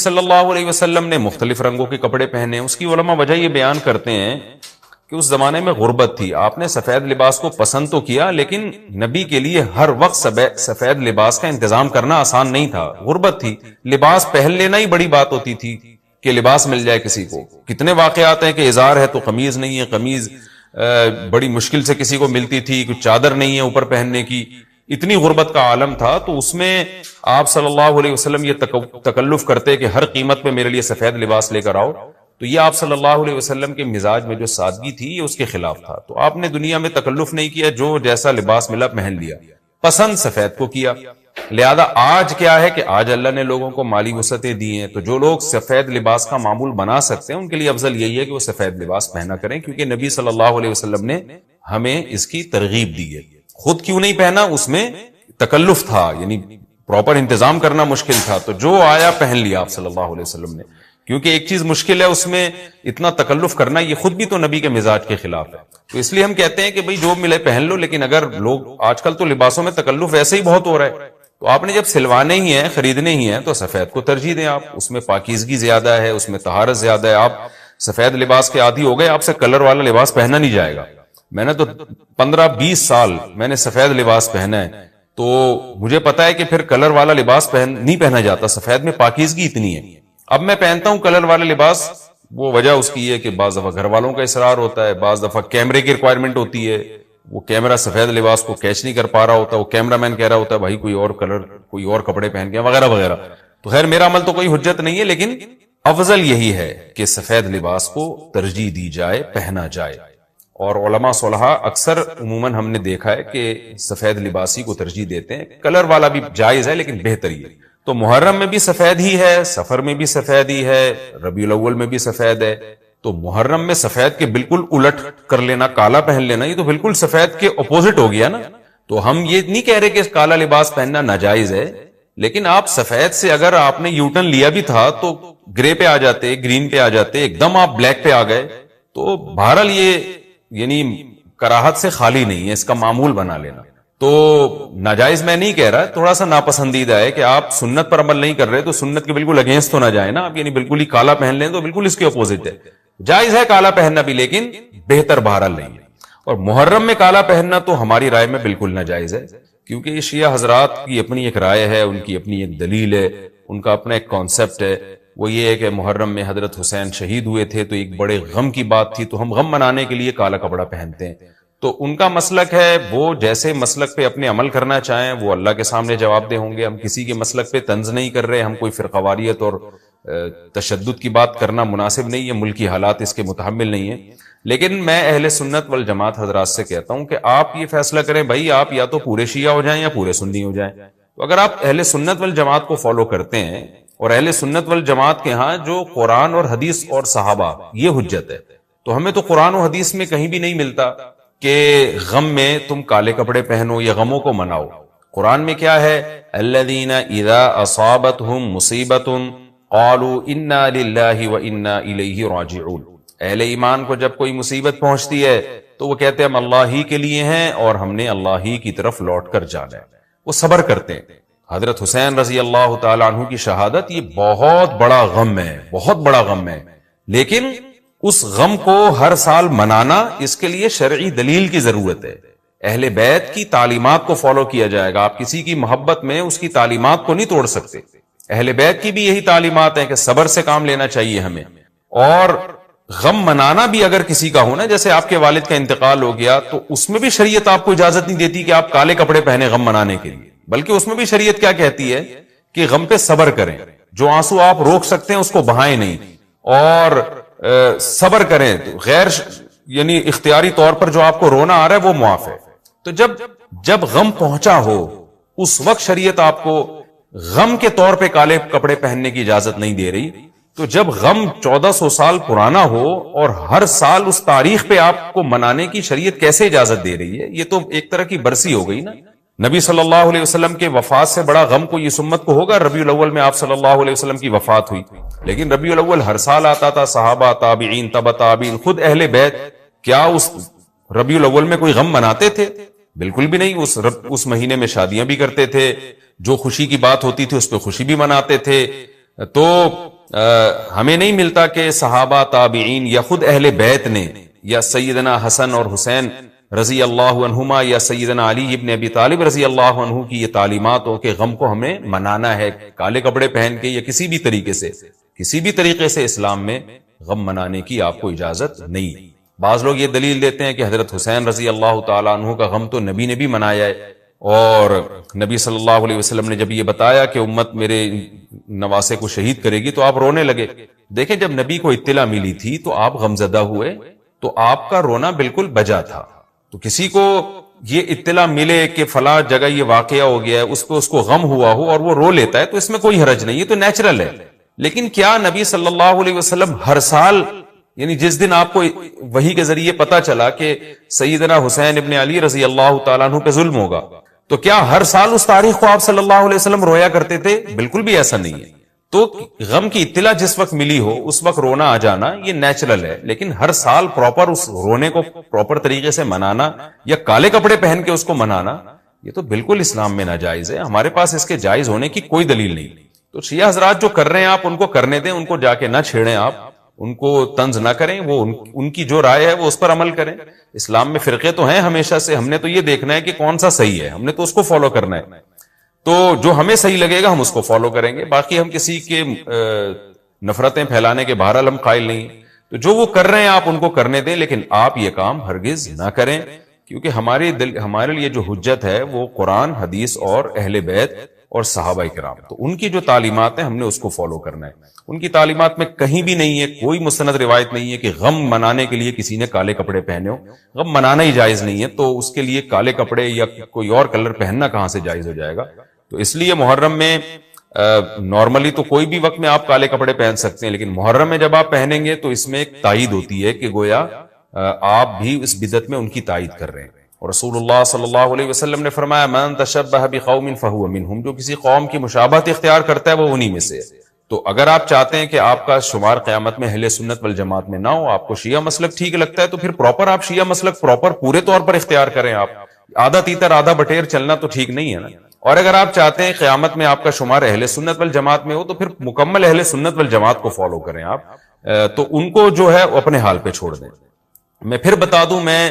صلی اللہ علیہ وسلم نے مختلف رنگوں کے کپڑے پہنے. اس کی علماء وجہ یہ بیان کرتے ہیں کہ اس زمانے میں غربت تھی. آپ نے سفید لباس کو پسند تو کیا لیکن نبی کے لیے ہر وقت سفید لباس کا انتظام کرنا آسان نہیں تھا. غربت تھی, لباس پہن لینا ہی بڑی بات ہوتی تھی کہ لباس مل جائے کسی کو. کتنے واقعات ہیں کہ ازار ہے تو قمیض نہیں ہے, قمیض بڑی مشکل سے کسی کو ملتی تھی, کچھ چادر نہیں ہے اوپر پہننے کی. اتنی غربت کا عالم تھا. تو اس میں آپ صلی اللہ علیہ وسلم یہ تکلف کرتے کہ ہر قیمت پہ میرے لیے سفید لباس لے کر آؤ. تو یہ آپ صلی اللہ علیہ وسلم کے مزاج میں جو سادگی تھی یہ اس کے خلاف تھا. تو آپ نے دنیا میں تکلف نہیں کیا, جو جیسا لباس ملا پہن لیا, پسند سفید کو کیا. لہذا آج کیا ہے کہ آج اللہ نے لوگوں کو مالی وسعتیں دی ہیں, تو جو لوگ سفید لباس کا معمول بنا سکتے ہیں ان کے لیے افضل یہی ہے کہ وہ سفید لباس پہنا کریں, کیونکہ نبی صلی اللہ علیہ وسلم نے ہمیں اس کی ترغیب دی ہے. خود کیوں نہیں پہنا, اس میں تکلف تھا, یعنی پراپر انتظام کرنا مشکل تھا. تو جو آیا پہن لیا آپ صلی اللہ علیہ وسلم نے, کیونکہ ایک چیز مشکل ہے اس میں اتنا تکلف کرنا, یہ خود بھی تو نبی کے مزاج کے خلاف ہے. تو اس لیے ہم کہتے ہیں کہ بھئی جو ملے پہن لو. لیکن اگر لوگ آج کل تو لباسوں میں تکلف ویسے ہی بہت ہو رہا ہے, تو آپ نے جب سلوانے ہی ہیں, خریدنے ہی ہیں, تو سفید کو ترجیح دیں. آپ اس میں پاکیزگی زیادہ ہے, اس میں طہارت زیادہ ہے. آپ سفید لباس کے عادی ہو گئے, آپ سے کلر والا لباس پہنا نہیں جائے گا. میں نے تو 15-20 سال میں نے سفید لباس پہنا ہے, تو مجھے پتا ہے کہ پھر کلر والا لباس نہیں پہنا جاتا. سفید میں پاکیزگی اتنی ہے. اب میں پہنتا ہوں کلر والا لباس, وہ وجہ اس کی ہے کہ بعض دفعہ گھر والوں کا اصرار ہوتا ہے, بعض دفعہ کیمرے کی ریکوائرمنٹ ہوتی ہے, وہ کیمرہ سفید لباس کو کیچ نہیں کر پا رہا ہوتا, وہ کیمرہ مین کہہ رہا ہوتا ہے بھائی کوئی اور کلر, کوئی اور کپڑے پہن کے وغیرہ وغیرہ. تو خیر میرا عمل تو کوئی حجت نہیں ہے, لیکن افضل یہی ہے کہ سفید لباس کو ترجیح دی جائے, پہنا جائے. اور علماء صلحاء اکثر عموماً ہم نے دیکھا ہے کہ سفید لباسی کو ترجیح دیتے ہیں. کلر والا بھی جائز ہے لیکن بہتر ہی ہے. تو محرم میں بھی سفید ہی ہے, سفر میں بھی سفید ہی ہے, ربیع الاول میں بھی سفید ہے. تو محرم میں سفید کے بالکل الٹ کر لینا, کالا پہن لینا, یہ تو بالکل سفید کے اپوزٹ ہو گیا نا. تو ہم یہ نہیں کہہ رہے کہ کالا لباس پہننا ناجائز ہے, لیکن آپ سفید سے اگر آپ نے یوٹرن لیا بھی تھا تو گرے پہ آ جاتے, گرین پہ آ جاتے, ایک دم آپ بلیک پہ آ گئے, تو بہرحال یہ یعنی کراہت سے خالی نہیں ہے, اس کا معمول بنا لینا. تو ناجائز میں نہیں کہہ رہا, تھوڑا سا ناپسندیدہ ہے کہ آپ سنت پر عمل نہیں کر رہے, تو سنت کے بالکل اگینسٹ تو نہ جائیں نا آپ, یعنی بالکل ہی کالا پہن لیں تو بالکل اس کے اپوزٹ ہے. جائز ہے کالا پہننا بھی, لیکن بہتر بہرحال نہیں ہے. اور محرم میں کالا پہننا تو ہماری رائے میں بالکل ناجائز ہے, کیونکہ یہ شیعہ حضرات کی اپنی ایک رائے ہے, ان کی اپنی ایک دلیل ہے, ان کا اپنا ایک کانسیپٹ ہے. وہ یہ ہے کہ محرم میں حضرت حسین شہید ہوئے تھے, تو ایک بڑے غم کی بات تھی, تو ہم غم منانے کے لیے کالا کپڑا پہنتے ہیں. تو ان کا مسلک ہے, وہ جیسے مسلک پہ اپنے عمل کرنا چاہیں وہ اللہ کے سامنے جواب دہ ہوں گے. ہم کسی کے مسلک پہ طنز نہیں کر رہے, ہم کوئی فرقواریت اور تشدد کی بات کرنا مناسب نہیں ہے, ملکی حالات اس کے متحمل نہیں ہیں. لیکن میں اہل سنت والجماعت حضرات سے کہتا ہوں کہ آپ یہ فیصلہ کریں بھائی, آپ یا تو پورے شیعہ ہو جائیں یا پورے سنی ہو جائیں. تو اگر آپ اہل سنت والجماعت کو فالو کرتے ہیں, اور اہل سنت والجماعت کے ہاں جو قرآن اور حدیث اور صحابہ یہ حجت ہے, تو ہمیں تو قرآن و حدیث میں کہیں بھی نہیں ملتا کہ غم میں تم کالے کپڑے پہنو یا غموں کو مناؤ. قرآن میں کیا ہے, الذین اذا اصابتہم مصیبت قالوا انا للہ وانا الیہ راجعون. اہل ایمان کو جب کوئی مصیبت پہنچتی ہے تو وہ کہتے ہیں ہم اللہ ہی کے لیے ہیں اور ہم نے اللہ ہی کی طرف لوٹ کر جانا ہے. وہ صبر کرتے ہیں. حضرت حسین رضی اللہ تعالی عنہ کی شہادت یہ بہت بڑا غم ہے, بہت بڑا غم ہے, لیکن اس غم کو ہر سال منانا, اس کے لیے شرعی دلیل کی ضرورت ہے. اہل بیت کی تعلیمات کو فالو کیا جائے گا. آپ کسی کی محبت میں اس کی تعلیمات کو نہیں توڑ سکتے. اہل بیت کی بھی یہی تعلیمات ہیں کہ صبر سے کام لینا چاہیے ہمیں. اور غم منانا بھی اگر کسی کا ہونا, جیسے آپ کے والد کا انتقال ہو گیا, تو اس میں بھی شریعت آپ کو اجازت نہیں دیتی کہ آپ کالے کپڑے پہنے غم منانے کے لیے, بلکہ اس میں بھی شریعت کیا کہتی ہے کہ غم پہ صبر کریں. جو آنسو آپ روک سکتے ہیں اس کو بہائیں نہیں, اور صبر کریں. غیر یعنی اختیاری طور پر جو آپ کو رونا آ رہا ہے وہ معاف ہے. تو جب غم پہنچا ہو اس وقت شریعت آپ کو غم کے طور پہ کالے کپڑے پہننے کی اجازت نہیں دے رہی. تو جب غم 1400 سال پرانا ہو اور ہر سال اس تاریخ پہ آپ کو منانے کی شریعت کیسے اجازت دے رہی ہے؟ یہ تو ایک طرح کی برسی ہو گئی نا. نبی صلی اللہ علیہ وسلم کے وفات سے بڑا غم کو اس امت کو ہوگا. ربیع الاول میں آپ صلی اللہ علیہ وسلم کی وفات ہوئی, لیکن ربیع الاول ہر سال آتا تھا. صحابہ, تابعین, تبع تابعین, خود اہل بیت کیا اس ربیع الاول میں کوئی غم مناتے تھے؟ بالکل بھی نہیں. اس مہینے میں شادیاں بھی کرتے تھے, جو خوشی کی بات ہوتی تھی اس پہ خوشی بھی مناتے تھے, تو ہمیں نہیں ملتا کہ صحابہ تابعین یا خود اہل بیت نے یا سیدنا حسن اور حسین رضی اللہ عنہما یا سیدنا علی ابن ابی طالب رضی اللہ عنہ کی یہ تعلیمات ہو کہ غم کو ہمیں منانا ہے کالے کپڑے پہن کے یا کسی بھی طریقے سے اسلام میں غم منانے کی آپ کو اجازت نہیں. بعض لوگ یہ دلیل دیتے ہیں کہ حضرت حسین رضی اللہ تعالیٰ عنہ کا غم تو نبی نے بھی منایا ہے، اور نبی صلی اللہ علیہ وسلم نے جب یہ بتایا کہ امت میرے نواسے کو شہید کرے گی تو آپ رونے لگے. دیکھیں جب نبی کو اطلاع ملی تھی تو آپ غمزدہ ہوئے تو آپ کا رونا بالکل بجا تھا. تو کسی کو یہ اطلاع ملے کہ فلاں جگہ یہ واقعہ ہو گیا ہے، اس پہ اس کو غم ہوا ہو اور وہ رو لیتا ہے تو اس میں کوئی حرج نہیں، یہ تو نیچرل ہے. لیکن کیا نبی صلی اللہ علیہ وسلم ہر سال، یعنی جس دن آپ کو وحی کے ذریعے پتا چلا کہ سیدنا حسین ابن علی رضی اللہ تعالیٰ عنہ پہ ظلم ہوگا، تو کیا ہر سال اس تاریخ کو آپ صلی اللہ علیہ وسلم رویا کرتے تھے؟ بالکل بھی ایسا نہیں ہے. تو غم کی اطلاع جس وقت ملی ہو اس وقت رونا آ جانا یہ نیچرل ہے، لیکن ہر سال پراپر اس رونے کو پراپر طریقے سے منانا یا کالے کپڑے پہن کے اس کو منانا یہ تو بالکل اسلام میں ناجائز ہے. ہمارے پاس اس کے جائز ہونے کی کوئی دلیل نہیں. تو شیعہ حضرات جو کر رہے ہیں آپ ان کو کرنے دیں، ان کو جا کے نہ چھیڑیں، آپ ان کو طنز نہ کریں، وہ ان کی جو رائے ہے وہ اس پر عمل کریں. اسلام میں فرقے تو ہیں ہمیشہ سے، ہم نے تو یہ دیکھنا ہے کہ کون سا صحیح ہے، ہم نے تو اس کو فالو کرنا ہے. تو جو ہمیں صحیح لگے گا ہم اس کو فالو کریں گے. باقی ہم کسی کے نفرتیں پھیلانے کے بہرحال ہم قائل نہیں. تو جو وہ کر رہے ہیں آپ ان کو کرنے دیں، لیکن آپ یہ کام ہرگز نہ کریں، کیونکہ ہمارے لیے جو حجت ہے وہ قرآن، حدیث اور اہل بیت اور صحابہ کرام. تو ان کی جو تعلیمات ہیں ہم نے اس کو فالو کرنا ہے. ان کی تعلیمات میں کہیں بھی نہیں ہے، کوئی مستند روایت نہیں ہے کہ غم منانے کے لیے کسی نے کالے کپڑے پہنے ہو. غم منانا ہی جائز نہیں ہے، تو اس کے لیے کالے کپڑے یا کوئی اور کلر پہننا کہاں سے جائز ہو جائے گا؟ تو اس لیے محرم میں نارملی تو کوئی بھی وقت میں آپ کالے کپڑے پہن سکتے ہیں، لیکن محرم میں جب آپ پہنیں گے تو اس میں ایک تائید ہوتی ہے کہ گویا آپ بھی اس بدعت میں ان کی تائید کر رہے ہیں. اور رسول اللہ صلی اللہ علیہ وسلم نے فرمایا من تشبہ بقوم فہو منہم، جو کسی قوم کی مشابہت اختیار کرتا ہے وہ انہی میں سے ہے. تو اگر آپ چاہتے ہیں کہ آپ کا شمار قیامت میں اہل سنت والجماعت میں نہ ہو، آپ کو شیعہ مسلک ٹھیک لگتا ہے تو پھر پراپر آپ شیعہ مسلک پراپر پورے طور پر اختیار کریں. آپ آدھا تیتر آدھا بٹیر چلنا تو ٹھیک نہیں ہے نا. اور اگر آپ چاہتے ہیں قیامت میں آپ کا شمار اہل سنت والجماعت میں ہو تو پھر مکمل اہل سنت والجماعت کو فالو کریں آپ. تو ان کو جو ہے اپنے حال پہ چھوڑ دیں. میں پھر بتا دوں، میں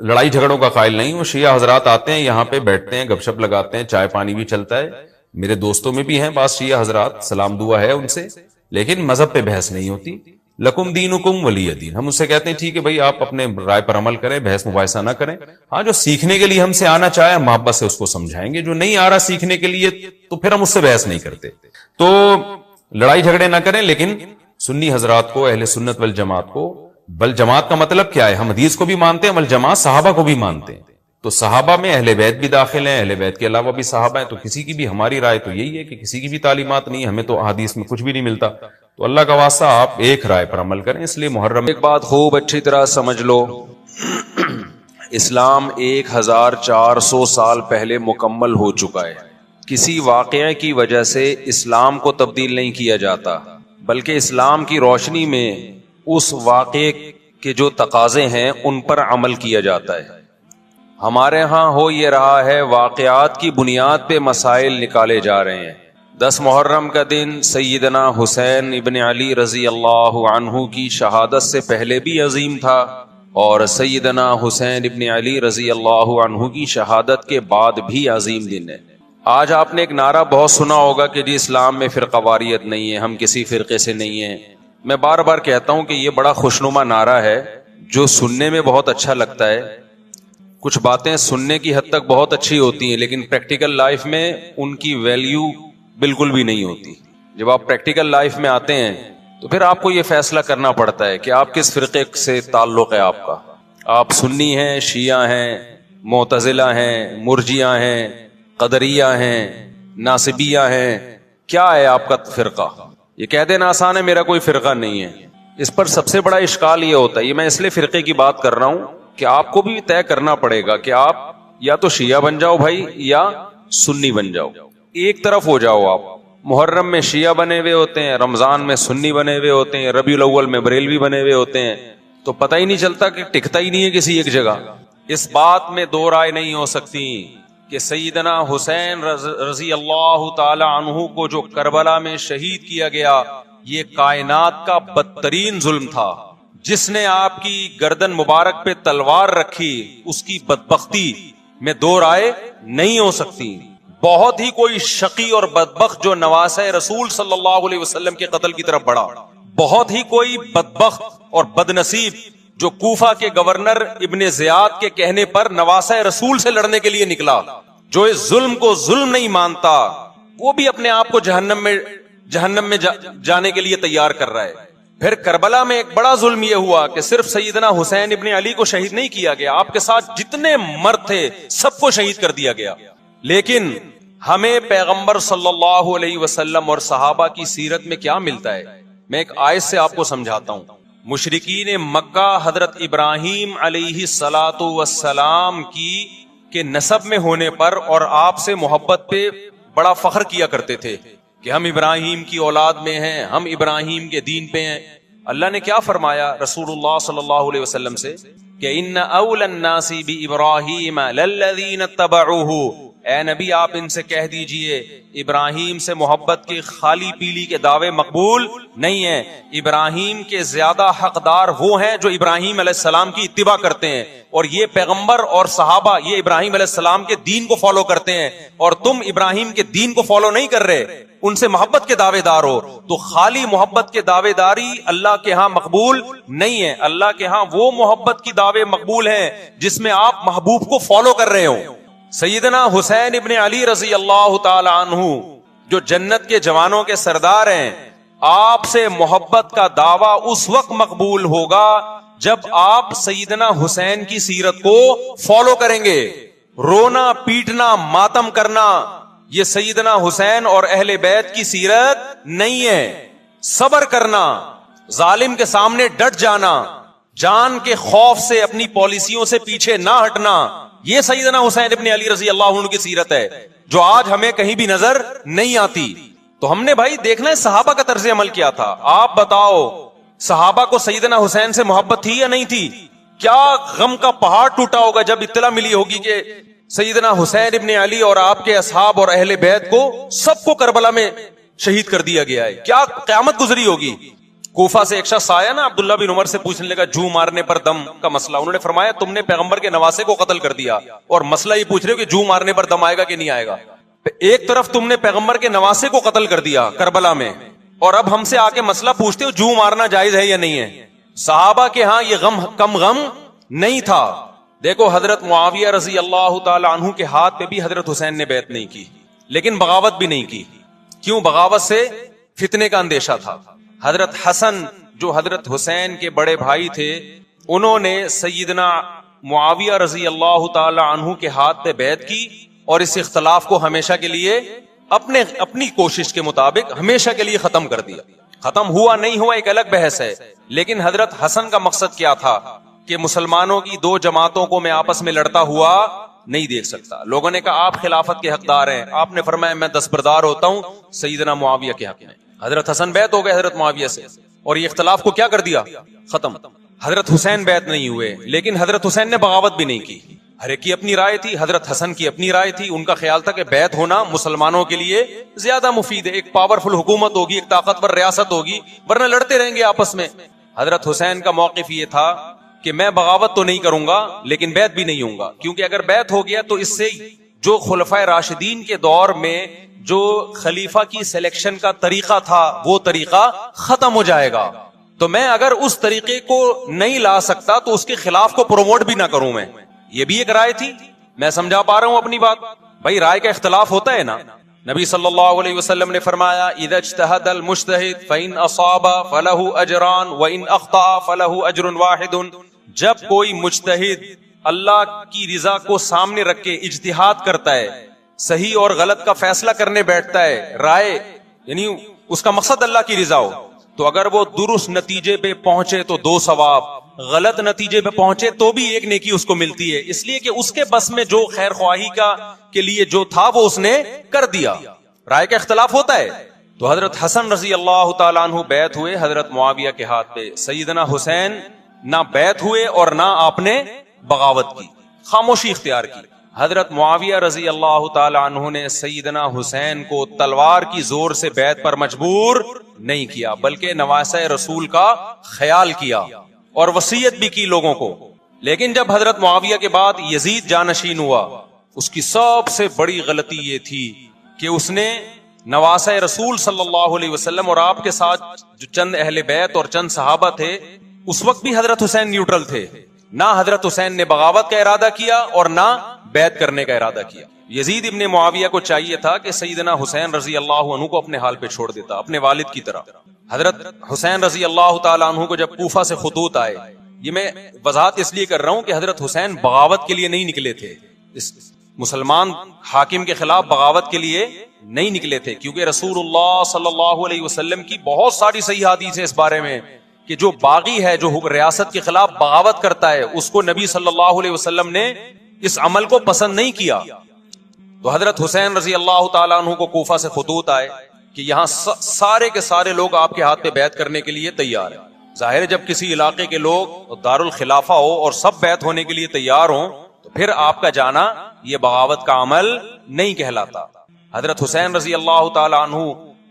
لڑائی جھگڑوں کا قائل نہیں ہوں. شیعہ حضرات آتے ہیں یہاں پہ بیٹھتے ہیں، گپ شپ لگاتے ہیں، چائے پانی بھی چلتا ہے. میرے دوستوں میں بھی ہیں بعض شیعہ حضرات، سلام دعا ہے ان سے، لیکن مذہب پہ بحث نہیں ہوتی. لکم دینکم ولی دین. ہم اس سے کہتے ہیں ٹھیک ہے بھائی آپ اپنے رائے پر عمل کریں، بحث مباحثہ نہ کریں. ہاں جو سیکھنے کے لیے ہم سے آنا چاہے ہم محبت سے اس کو سمجھائیں گے، جو نہیں آ رہا سیکھنے کے لیے تو پھر ہم اس سے بحث نہیں کرتے. تو لڑائی جھگڑے نہ کریں، لیکن سنی حضرات کو، اہل سنت والجماعت کو، بل جماعت کا مطلب کیا ہے؟ ہم حدیث کو بھی مانتے ہیں، بل جماعت صحابہ کو بھی مانتے ہیں. تو صحابہ میں اہل بیت بھی داخل ہیں، اہل بیت کے علاوہ بھی صحابہ ہیں. تو کسی کی بھی، ہماری رائے تو یہی ہے کہ کسی کی بھی تعلیمات نہیں، ہمیں تو حدیث میں کچھ بھی نہیں ملتا. تو اللہ کا واسطہ آپ ایک رائے پر عمل کریں. اس لیے محرم ایک بات خوب اچھی طرح سمجھ لو، اسلام 1400 سال پہلے مکمل ہو چکا ہے. کسی واقعے کی وجہ سے اسلام کو تبدیل نہیں کیا جاتا، بلکہ اسلام کی روشنی میں اس واقعے کے جو تقاضے ہیں ان پر عمل کیا جاتا ہے. ہمارے ہاں ہو یہ رہا ہے، واقعات کی بنیاد پہ مسائل نکالے جا رہے ہیں. 10 محرم کا دن سیدنا حسین ابن علی رضی اللہ عنہ کی شہادت سے پہلے بھی عظیم تھا، اور سیدنا حسین ابن علی رضی اللہ عنہ کی شہادت کے بعد بھی عظیم دن ہے. آج آپ نے ایک نعرہ بہت سنا ہوگا کہ جی اسلام میں فرقہ واریت نہیں ہے، ہم کسی فرقے سے نہیں ہیں. میں بار بار کہتا ہوں کہ یہ بڑا خوشنما نعرہ ہے جو سننے میں بہت اچھا لگتا ہے. کچھ باتیں سننے کی حد تک بہت اچھی ہوتی ہیں، لیکن پریکٹیکل لائف میں ان کی ویلیو بالکل بھی نہیں ہوتی. جب آپ پریکٹیکل لائف میں آتے ہیں تو پھر آپ کو یہ فیصلہ کرنا پڑتا ہے کہ آپ کس فرقے سے تعلق ہے آپ کا. آپ سنی ہیں، شیعہ ہیں، معتزلہ ہیں، مرجیہ ہیں، قدریہ ہیں، ناصبیہ ہیں، کیا ہے آپ کا فرقہ؟ یہ کہہ دینا آسان ہے میرا کوئی فرقہ نہیں ہے. اس پر سب سے بڑا اشکال یہ ہوتا ہے، یہ میں اس لیے فرقے کی بات کر رہا ہوں کہ آپ کو بھی طے کرنا پڑے گا کہ آپ یا تو شیعہ بن جاؤ بھائی یا سنی بن جاؤ. ایک طرف ہو جاؤ. آپ محرم میں شیعہ بنے ہوئے ہوتے ہیں، رمضان میں سنی بنے ہوئے ہوتے ہیں، ربیع الاول میں بریلوی بنے ہوئے ہوتے ہیں، تو پتہ ہی نہیں چلتا کہ ٹکتا ہی نہیں ہے کسی ایک جگہ. اس بات میں دو رائے نہیں ہو سکتی کہ سیدنا حسین رضی اللہ تعالی عنہ کو جو کربلا میں شہید کیا گیا، یہ کائنات کا بدترین ظلم تھا۔ جس نے آپ کی گردن مبارک پہ تلوار رکھی، اس کی بدبختی میں دو رائے نہیں ہو سکتی۔ بہت ہی کوئی شقی اور بدبخت جو نواسہ رسول صلی اللہ علیہ وسلم کے قتل کی طرف بڑھا، بہت ہی کوئی بدبخت اور بدنصیب جو کوفہ کے گورنر ابن زیاد کے کہنے پر نواسہ رسول سے لڑنے کے لیے نکلا، جو اس ظلم کو ظلم نہیں مانتا، وہ بھی اپنے آپ کو جہنم میں جانے کے لیے تیار کر رہا ہے۔ پھر کربلا میں ایک بڑا ظلم یہ ہوا کہ صرف سیدنا حسین ابن علی کو شہید نہیں کیا گیا، آپ کے ساتھ جتنے مرد تھے سب کو شہید کر دیا گیا۔ لیکن ہمیں پیغمبر صلی اللہ علیہ وسلم اور صحابہ کی سیرت میں کیا ملتا ہے؟ میں ایک آیت سے آپ کو سمجھاتا ہوں۔ مشرکین مکہ حضرت ابراہیم علیہ الصلاۃ والسلام کے نسب میں ہونے پر اور آپ سے محبت پہ بڑا فخر کیا کرتے تھے کہ ہم ابراہیم کی اولاد میں ہیں، ہم ابراہیم کے دین پہ ہیں۔ اللہ نے کیا فرمایا رسول اللہ صلی اللہ علیہ وسلم سے کہ ان اول الناس بابراہیم للذین اتبعوہ، اے نبی آپ ان سے کہہ دیجئے ابراہیم سے محبت کی خالی پیلی کے دعوے مقبول نہیں ہیں۔ ابراہیم کے زیادہ حقدار وہ ہیں جو ابراہیم علیہ السلام کی اتباع کرتے ہیں، اور یہ پیغمبر اور صحابہ یہ ابراہیم علیہ السلام کے دین کو فالو کرتے ہیں، اور تم ابراہیم کے دین کو فالو نہیں کر رہے، ان سے محبت کے دعوے دار ہو۔ تو خالی محبت کے دعوے داری اللہ کے ہاں مقبول نہیں ہے۔ اللہ کے ہاں وہ محبت کی دعوے مقبول ہیں جس میں آپ محبوب کو فالو کر رہے ہوں۔ سیدنا حسین ابن علی رضی اللہ تعالی عنہ جو جنت کے جوانوں کے سردار ہیں، آپ سے محبت کا دعویٰ اس وقت مقبول ہوگا جب آپ سیدنا حسین کی سیرت کو فالو کریں گے۔ رونا پیٹنا ماتم کرنا یہ سیدنا حسین اور اہل بیت کی سیرت نہیں ہے۔ صبر کرنا، ظالم کے سامنے ڈٹ جانا، جان کے خوف سے اپنی پالیسیوں سے پیچھے نہ ہٹنا، یہ سیدنا حسین ابن علی رضی اللہ عنہ کی سیرت ہے جو آج ہمیں کہیں بھی نظر نہیں آتی۔ تو ہم نے بھائی دیکھنا ہے صحابہ کا طرز عمل کیا تھا۔ آپ بتاؤ صحابہ کو سیدنا حسین سے محبت تھی یا نہیں تھی؟ کیا غم کا پہاڑ ٹوٹا ہوگا جب اطلاع ملی ہوگی کہ سیدنا حسین ابن علی اور آپ کے اصحاب اور اہل بیت کو سب کو کربلا میں شہید کر دیا گیا ہے۔ کیا قیامت گزری ہوگی۔ کوفہ سے ایک شخص آیا نا عبداللہ بن عمر سے پوچھنے لگا جو مارنے پر دم کا مسئلہ، انہوں نے فرمایا تم نے پیغمبر کے نواسے کو قتل کر دیا اور مسئلہ یہ پوچھ رہے ہو کہ جو مارنے پر دم آئے گا کہ نہیں آئے گا۔ ایک طرف تم نے پیغمبر کے نواسے کو قتل کر دیا کربلا میں، اور اب ہم سے آ کے مسئلہ پوچھتے ہو جو مارنا جائز ہے یا نہیں ہے۔ صحابہ کے ہاں یہ غم کم غم نہیں تھا۔ دیکھو حضرت معاویہ رضی اللہ تعالی عنہ کے ہاتھ پہ بھی حضرت حسین نے بیعت نہیں کی، لیکن بغاوت بھی نہیں کی۔ کیوں؟ بغاوت سے فتنے کا اندیشہ تھا۔ حضرت حسن جو حضرت حسین کے بڑے بھائی تھے، انہوں نے سیدنا معاویہ رضی اللہ تعالی عنہ کے ہاتھ پہ بیعت کی اور اس اختلاف کو ہمیشہ کے لیے اپنی کوشش کے مطابق ہمیشہ کے لیے ختم کر دیا۔ ختم ہوا نہیں ہوا ایک الگ بحث ہے، لیکن حضرت حسن کا مقصد کیا تھا کہ مسلمانوں کی دو جماعتوں کو میں آپس میں لڑتا ہوا نہیں دیکھ سکتا۔ لوگوں نے کہا آپ خلافت کے حقدار ہیں، آپ نے فرمایا میں دستبردار ہوتا ہوں سیدنا معاویہ کے حق میں۔ حضرت حسن بیعت ہو گئے حضرت معاویہ سے اور یہ اختلاف کو کیا کر دیا؟ ختم۔ حضرت حسین بیعت نہیں ہوئے، لیکن حضرت حسین نے بغاوت بھی نہیں کی۔ ہر ایک کی اپنی رائے تھی، حضرت حسن کی اپنی رائے تھی، ان کا خیال تھا کہ بیعت ہونا مسلمانوں کے لیے زیادہ مفید ہے، ایک پاورفل حکومت ہوگی، ایک طاقتور ریاست ہوگی، ورنہ لڑتے رہیں گے آپس میں۔ حضرت حسین کا موقف یہ تھا کہ میں بغاوت تو نہیں کروں گا لیکن بیعت بھی نہیں ہوں گا، کیونکہ اگر بیعت ہو گیا تو اس سے جو خلفائے راشدین کے دور میں جو خلیفہ کی سلیکشن کا طریقہ تھا وہ طریقہ ختم ہو جائے گا، تو میں اگر اس طریقے کو نہیں لا سکتا تو اس کے خلاف کو پروموٹ بھی نہ کروں میں۔ یہ بھی ایک رائے تھی۔ میں سمجھا پا رہا ہوں اپنی بات؟ بھائی رائے کا اختلاف ہوتا ہے نا۔ نبی صلی اللہ علیہ وسلم نے فرمایا اذا اجتہد المجتہد فإن اصاب فلہ اجران وإن اخطأ فلہ اجر واحد۔ جب کوئی مجتہد اللہ کی رضا کو سامنے رکھ کے اجتہاد کرتا ہے، صحیح اور غلط کا فیصلہ کرنے بیٹھتا ہے، رائے یعنی اس کا مقصد اللہ کی رضا ہو، تو اگر وہ درست نتیجے پہ پہنچے تو 2 ثواب، غلط نتیجے پہ پہنچے تو بھی 1 نیکی اس کو ملتی ہے، اس لیے کہ اس کے بس میں جو خیر خواہی کے لیے جو تھا وہ اس نے کر دیا۔ رائے کا اختلاف ہوتا ہے۔ تو حضرت حسن رضی اللہ تعالیٰ عنہ بیعت ہوئے حضرت معاویہ کے ہاتھ پہ، سیدنا حسین نہ بیعت ہوئے اور نہ آپ نے بغاوت کی، خاموشی اختیار کی۔ حضرت معاویہ رضی اللہ تعالی عنہ نے سیدنا حسین کو تلوار کی زور سے بیعت پر مجبور نہیں کیا، بلکہ نواسہ رسول کا خیال کیا اور وصیت بھی کی لوگوں کو. لیکن جب حضرت معاویہ کے بعد یزید جانشین ہوا، اس کی سب سے بڑی غلطی یہ تھی کہ اس نے نواسہ رسول صلی اللہ علیہ وسلم اور آپ کے ساتھ جو چند اہل بیت اور چند صحابہ تھے، اس وقت بھی حضرت حسین نیوٹرل تھے. نہ حضرت حسین نے بغاوت کا ارادہ کیا اور نہ بیعت کرنے کا ارادہ کیا. یزید ابن معاویہ کو چاہیے تھا کہ سیدنا حسین رضی اللہ عنہ کو اپنے حال پہ چھوڑ دیتا، اپنے والد کی طرح. حضرت حسین رضی اللہ تعالی عنہ کو جب کوفہ سے خطوط آئے، یہ میں وضاحت اس لیے کر رہا ہوں کہ حضرت حسین بغاوت کے لیے نہیں نکلے تھے، اس مسلمان حاکم کے خلاف بغاوت کے لیے نہیں نکلے تھے، کیونکہ رسول اللہ صلی اللہ علیہ وسلم کی بہت ساری صحیح حدیث ہے اس بارے میں کہ جو باغی ہے، جو ریاست کے خلاف بغاوت کرتا ہے، اس کو نبی صلی اللہ علیہ وسلم نے اس عمل کو پسند نہیں کیا. تو حضرت حسین رضی اللہ تعالیٰ عنہ کو کوفہ سے خطوط آئے کہ یہاں سارے کے سارے لوگ آپ کے ہاتھ پہ بیعت کرنے کے لیے تیار ہیں. ظاہر ہے جب کسی علاقے کے لوگ دارالخلافہ ہو اور سب بیعت ہونے کے لیے تیار ہوں تو پھر آپ کا جانا یہ بغاوت کا عمل نہیں کہلاتا. حضرت حسین رضی اللہ تعالیٰ عنہ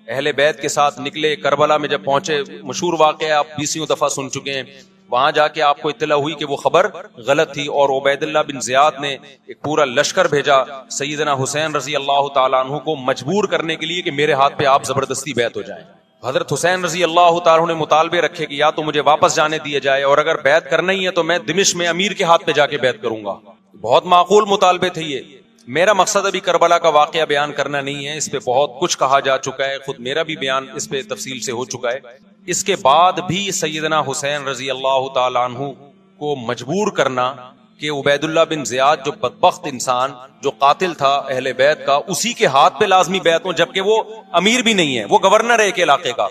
اہل بیت کے ساتھ نکلے. کربلا میں جب پہنچے، مشہور واقعہ آپ 20 دفعہ سن چکے ہیں، وہاں جا کے آپ کو اطلاع ہوئی کہ وہ خبر غلط تھی اور عبید اللہ بن زیاد نے ایک پورا لشکر بھیجا سیدنا حسین رضی اللہ تعالیٰ عنہ کو مجبور کرنے کے لیے کہ میرے ہاتھ پہ آپ زبردستی بیعت ہو جائیں. حضرت حسین رضی اللہ تعالیٰ عنہ نے مطالبے رکھے کہ یا تو مجھے واپس جانے دیا جائے، اور اگر بیعت کرنا ہی ہے تو میں دمشق میں امیر کے ہاتھ پہ جا کے بیعت کروں گا. بہت معقول مطالبے تھے یہ. میرا مقصد ابھی کربلا کا واقعہ بیان کرنا نہیں ہے، اس پہ بہت کچھ کہا جا چکا ہے، خود میرا بھی بیان اس پہ تفصیل سے ہو چکا ہے. اس کے بعد بھی سیدنا حسین رضی اللہ تعالی عنہ کو مجبور کرنا کہ عبید اللہ بن زیاد جو بدبخت انسان جو قاتل تھا اہل بیت کا، اسی کے ہاتھ پہ لازمی بیعت ہو، جبکہ وہ امیر بھی نہیں ہے، وہ گورنر ہے ایک علاقے کا.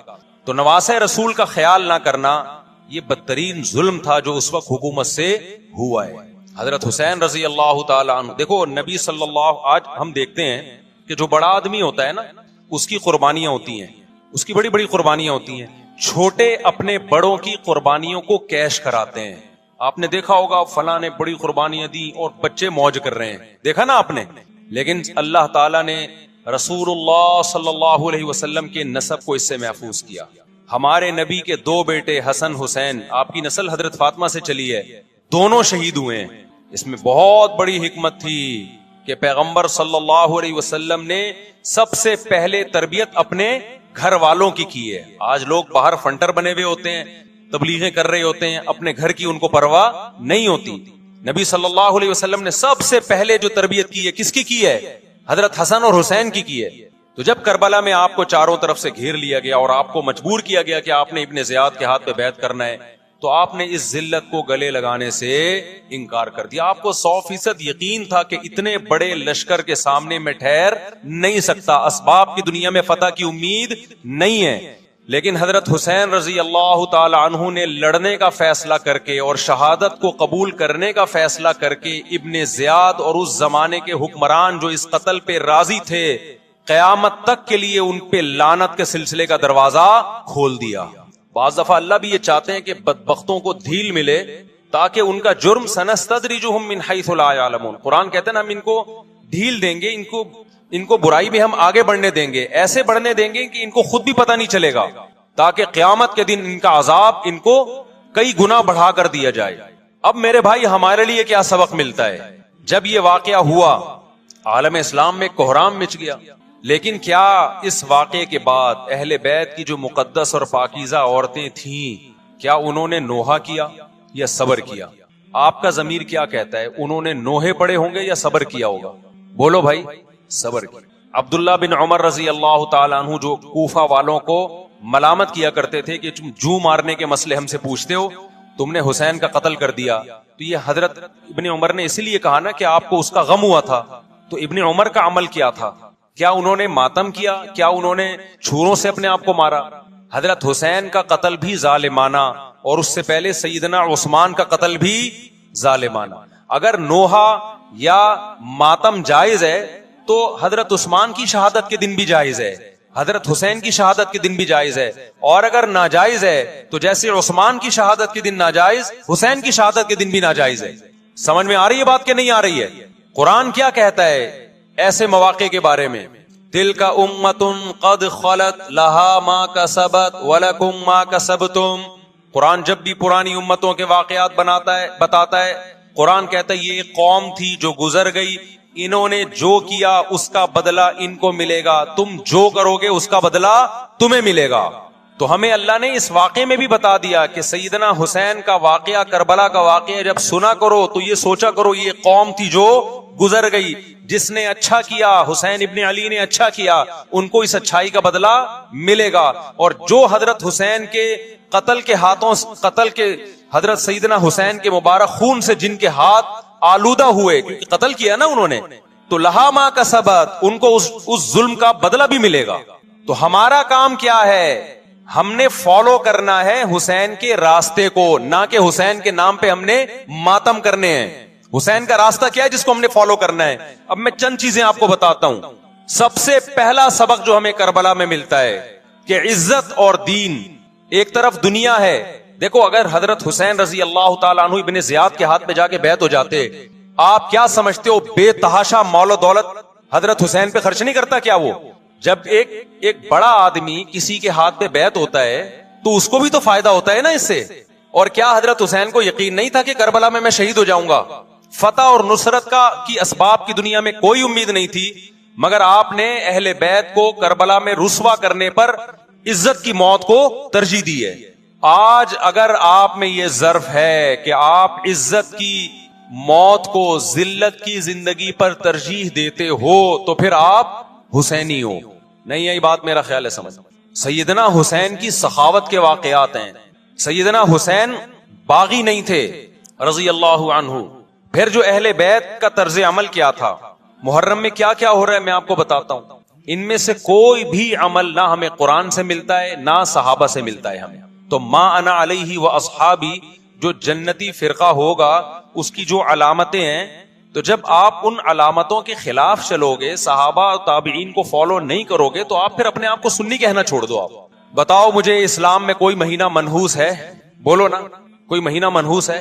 تو نواسہ رسول کا خیال نہ کرنا یہ بدترین ظلم تھا جو اس وقت حکومت سے ہوا ہے. حضرت حسین رضی اللہ تعالی عنہ، دیکھو نبی صلی اللہ، آج ہم دیکھتے ہیں کہ جو بڑا آدمی ہوتا ہے نا، اس کی قربانیاں ہوتی ہیں، اس کی بڑی بڑی قربانیاں ہوتی ہیں. چھوٹے اپنے بڑوں کی قربانیوں کو کیش کراتے ہیں. آپ نے دیکھا ہوگا فلاں نے بڑی قربانیاں دی اور بچے موج کر رہے ہیں، دیکھا نا آپ نے. لیکن اللہ تعالیٰ نے رسول اللہ صلی اللہ علیہ وسلم کے نسب کو اس سے محفوظ کیا. ہمارے نبی کے 2 بیٹے حسن حسین، آپ کی نسل حضرت فاطمہ سے چلی ہے، دونوں شہید ہوئے ہیں. اس میں بہت بڑی حکمت تھی کہ پیغمبر صلی اللہ علیہ وسلم نے سب سے پہلے تربیت اپنے گھر والوں کی ہے. آج لوگ باہر فنٹر بنے ہوئے ہوتے ہیں، تبلیغیں کر رہے ہوتے ہیں، اپنے گھر کی ان کو پرواہ نہیں ہوتی. نبی صلی اللہ علیہ وسلم نے سب سے پہلے جو تربیت کی ہے، کس کی ہے؟ حضرت حسن اور حسین کی ہے. تو جب کربلا میں آپ کو چاروں طرف سے گھیر لیا گیا اور آپ کو مجبور کیا گیا کہ آپ نے ابن زیاد کے ہاتھ پہ بیعت کرنا ہے، تو آپ نے اس ذلت کو گلے لگانے سے انکار کر دیا. آپ کو 100% یقین تھا کہ اتنے بڑے لشکر کے سامنے میں ٹھہر نہیں سکتا، اسباب کی دنیا میں فتح کی امید نہیں ہے. لیکن حضرت حسین رضی اللہ تعالی عنہ نے لڑنے کا فیصلہ کر کے اور شہادت کو قبول کرنے کا فیصلہ کر کے ابن زیاد اور اس زمانے کے حکمران جو اس قتل پہ راضی تھے، قیامت تک کے لیے ان پہ لعنت کے سلسلے کا دروازہ کھول دیا. بعض دفعہ اللہ بھی یہ چاہتے ہیں کہ بدبختوں کو دھیل ملے تاکہ ان کا جرم سنستدرجہم من حیث لا یعلمون. قرآن کہتے ہیں نا، ہم ان کو ڈھیل دیں گے، ان کو برائی بھی ہم آگے بڑھنے دیں گے، ایسے بڑھنے دیں گے کہ ان کو خود بھی پتہ نہیں چلے گا، تاکہ قیامت کے دن ان کا عذاب ان کو کئی گنا بڑھا کر دیا جائے. اب میرے بھائی ہمارے لیے کیا سبق ملتا ہے؟ جب یہ واقعہ ہوا عالم اسلام میں کوہرام مچ گیا. لیکن کیا اس واقعے کے بعد اہل بیت کی جو مقدس اور پاکیزہ عورتیں تھیں، کیا انہوں نے نوحہ کیا یا صبر کیا؟ آپ کا ضمیر کیا کہتا ہے؟ انہوں نے نوحے پڑے ہوں گے یا صبر کیا ہوگا؟ بولو بھائی. صبر کیا. عبداللہ بن عمر رضی اللہ تعالیٰ عنہ جو کوفہ والوں کو ملامت کیا کرتے تھے کہ تم جو مارنے کے مسئلے ہم سے پوچھتے ہو، تم نے حسین کا قتل کر دیا، تو یہ حضرت ابن عمر نے اسی لیے کہا نا کہ آپ کو اس کا غم ہوا تھا. تو ابن عمر کا عمل کیا تھا؟ کیا انہوں نے ماتم کیا؟ کیا انہوں نے چھروں سے اپنے آپ کو مارا؟ حضرت حسین کا قتل بھی ظالمانہ، اور اس سے پہلے سیدنا عثمان کا قتل بھی ظالمانہ. اگر نوحہ یا ماتم جائز ہے تو حضرت عثمان کی شہادت کے دن بھی جائز ہے، حضرت حسین کی شہادت کے دن بھی جائز ہے. اور اگر ناجائز ہے تو جیسے عثمان کی شہادت کے دن ناجائز، حسین کی شہادت کے دن بھی ناجائز ہے. سمجھ میں آ رہی ہے بات کہ نہیں آ رہی ہے؟ قرآن کیا کہتا ہے ایسے مواقع کے بارے میں؟ تلک امۃ قد خلت لہا ما کسبت ولکم ما کسبتم. قرآن جب بھی پرانی امتوں کے واقعات بتاتا ہے قرآن کہتا ہے یہ ایک قوم تھی جو گزر گئی, انہوں نے جو کیا اس کا بدلہ ان کو ملے گا, تم جو کرو گے اس کا بدلہ تمہیں ملے گا. تو ہمیں اللہ نے اس واقعے میں بھی بتا دیا کہ سیدنا حسین کا واقعہ, کربلا کا واقعہ جب سنا کرو تو یہ سوچا کرو یہ قوم تھی جو گزر گئی, جس نے اچھا کیا, حسین ابن علی نے اچھا کیا, ان کو اس اچھائی کا بدلہ ملے گا. اور جو حضرت حسین کے قتل کے حضرت سیدنا حسین کے مبارک خون سے جن کے ہاتھ آلودہ ہوئے, کیونکہ قتل کیا نا انہوں نے, تو لہا ما کسبت, ان کو اس ظلم کا بدلہ بھی ملے گا. تو ہمارا کام کیا ہے؟ ہم نے فالو کرنا ہے حسین کے راستے کو, نہ کہ حسین کے نام پہ ہم نے ماتم کرنے ہیں. حسین کا راستہ کیا ہے جس کو ہم نے فالو کرنا ہے؟ اب میں چند چیزیں آپ کو بتاتا ہوں. سب سے پہلا سبق جو ہمیں کربلا میں ملتا ہے کہ عزت اور دین, ایک طرف دنیا ہے. دیکھو اگر حضرت حسین رضی اللہ تعالیٰ عنہ ابن زیاد کے ہاتھ پہ جا کے بیعت ہو جاتے, آپ کیا سمجھتے ہو بے تحاشا مال و دولت حضرت حسین پہ خرچ نہیں کرتا کیا؟ وہ جب ایک بڑا آدمی کسی کے ہاتھ پہ بیعت ہوتا ہے تو اس کو بھی تو فائدہ ہوتا ہے نا اس سے. اور کیا حضرت حسین کو یقین نہیں تھا کہ کربلا میں شہید ہو جاؤں گا؟ فتح اور نصرت کی اسباب کی دنیا میں کوئی امید نہیں تھی, مگر آپ نے اہل بیت کو کربلا میں رسوا کرنے پر عزت کی موت کو ترجیح دی ہے. آج اگر آپ میں یہ ظرف ہے کہ آپ عزت کی موت کو ذلت کی زندگی پر ترجیح دیتے ہو تو پھر آپ حسینی ہو. نہیں, یہی بات میرا خیال ہے سمجھ. سیدنا حسین کی سخاوت کے واقعات ہیں. سیدنا حسین باغی نہیں تھے رضی اللہ عنہ. پھر جو اہل بیت کا طرز عمل کیا تھا, محرم میں کیا کیا ہو رہا ہے میں آپ کو بتاتا ہوں. ان میں سے کوئی بھی عمل نہ ہمیں قرآن سے ملتا ہے نہ صحابہ سے ملتا ہے ہمیں. تو ما انا علیہ و اصحابی جو جنتی فرقہ ہوگا اس کی جو علامتیں ہیں, تو جب آپ ان علامتوں کے خلاف چلو گے, صحابہ تابعین کو فالو نہیں کرو گے, تو آپ پھر اپنے آپ کو سنی کہنا چھوڑ دو. آپ بتاؤ مجھے اسلام میں کوئی مہینہ منحوس ہے؟ بولو نا, کوئی مہینہ منحوس ہے؟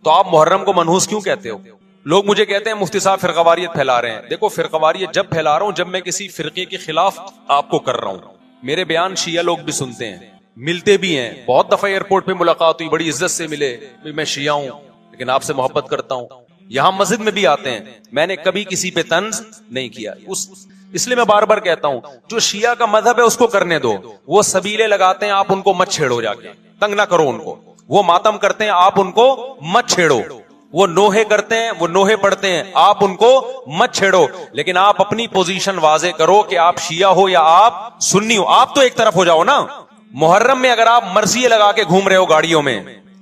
تو آپ محرم کو منحوس کیوں کہتے ہو؟ لوگ مجھے کہتے ہیں مفتی صاحب فرقواریت پھیلا رہے ہیں. دیکھو فرقواریت جب پھیلا رہا ہوں جب میں کسی فرقے کے خلاف آپ کو کر رہا ہوں. میرے بیان شیعہ لوگ بھی سنتے ہیں, ملتے بھی ہیں. بہت دفعہ ایئرپورٹ پہ ملاقات ہوئی, بڑی عزت سے ملے, میں شیعہ ہوں لیکن آپ سے محبت کرتا ہوں. یہاں مسجد میں بھی آتے ہیں, میں نے کبھی کسی پہ طنز نہیں کیا. اس لیے میں بار بار کہتا ہوں جو شیعہ کا مذہب ہے اس کو کرنے دو. وہ سبیلے لگاتے ہیں, آپ ان کو مت چھیڑو, جا کے تنگ نہ کرو ان کو. وہ ماتم کرتے ہیں, آپ ان کو مت چھیڑو. وہ نوحے کرتے ہیں, وہ نوحے پڑھتے ہیں, آپ ان کو مت چھیڑو. لیکن آپ اپنی پوزیشن واضح کرو کہ آپ شیعہ ہو یا آپ سنی ہو. آپ تو ایک طرف ہو جاؤ نا. محرم میں اگر آپ مرثیے لگا کے گھوم رہے ہو گاڑیوں میں,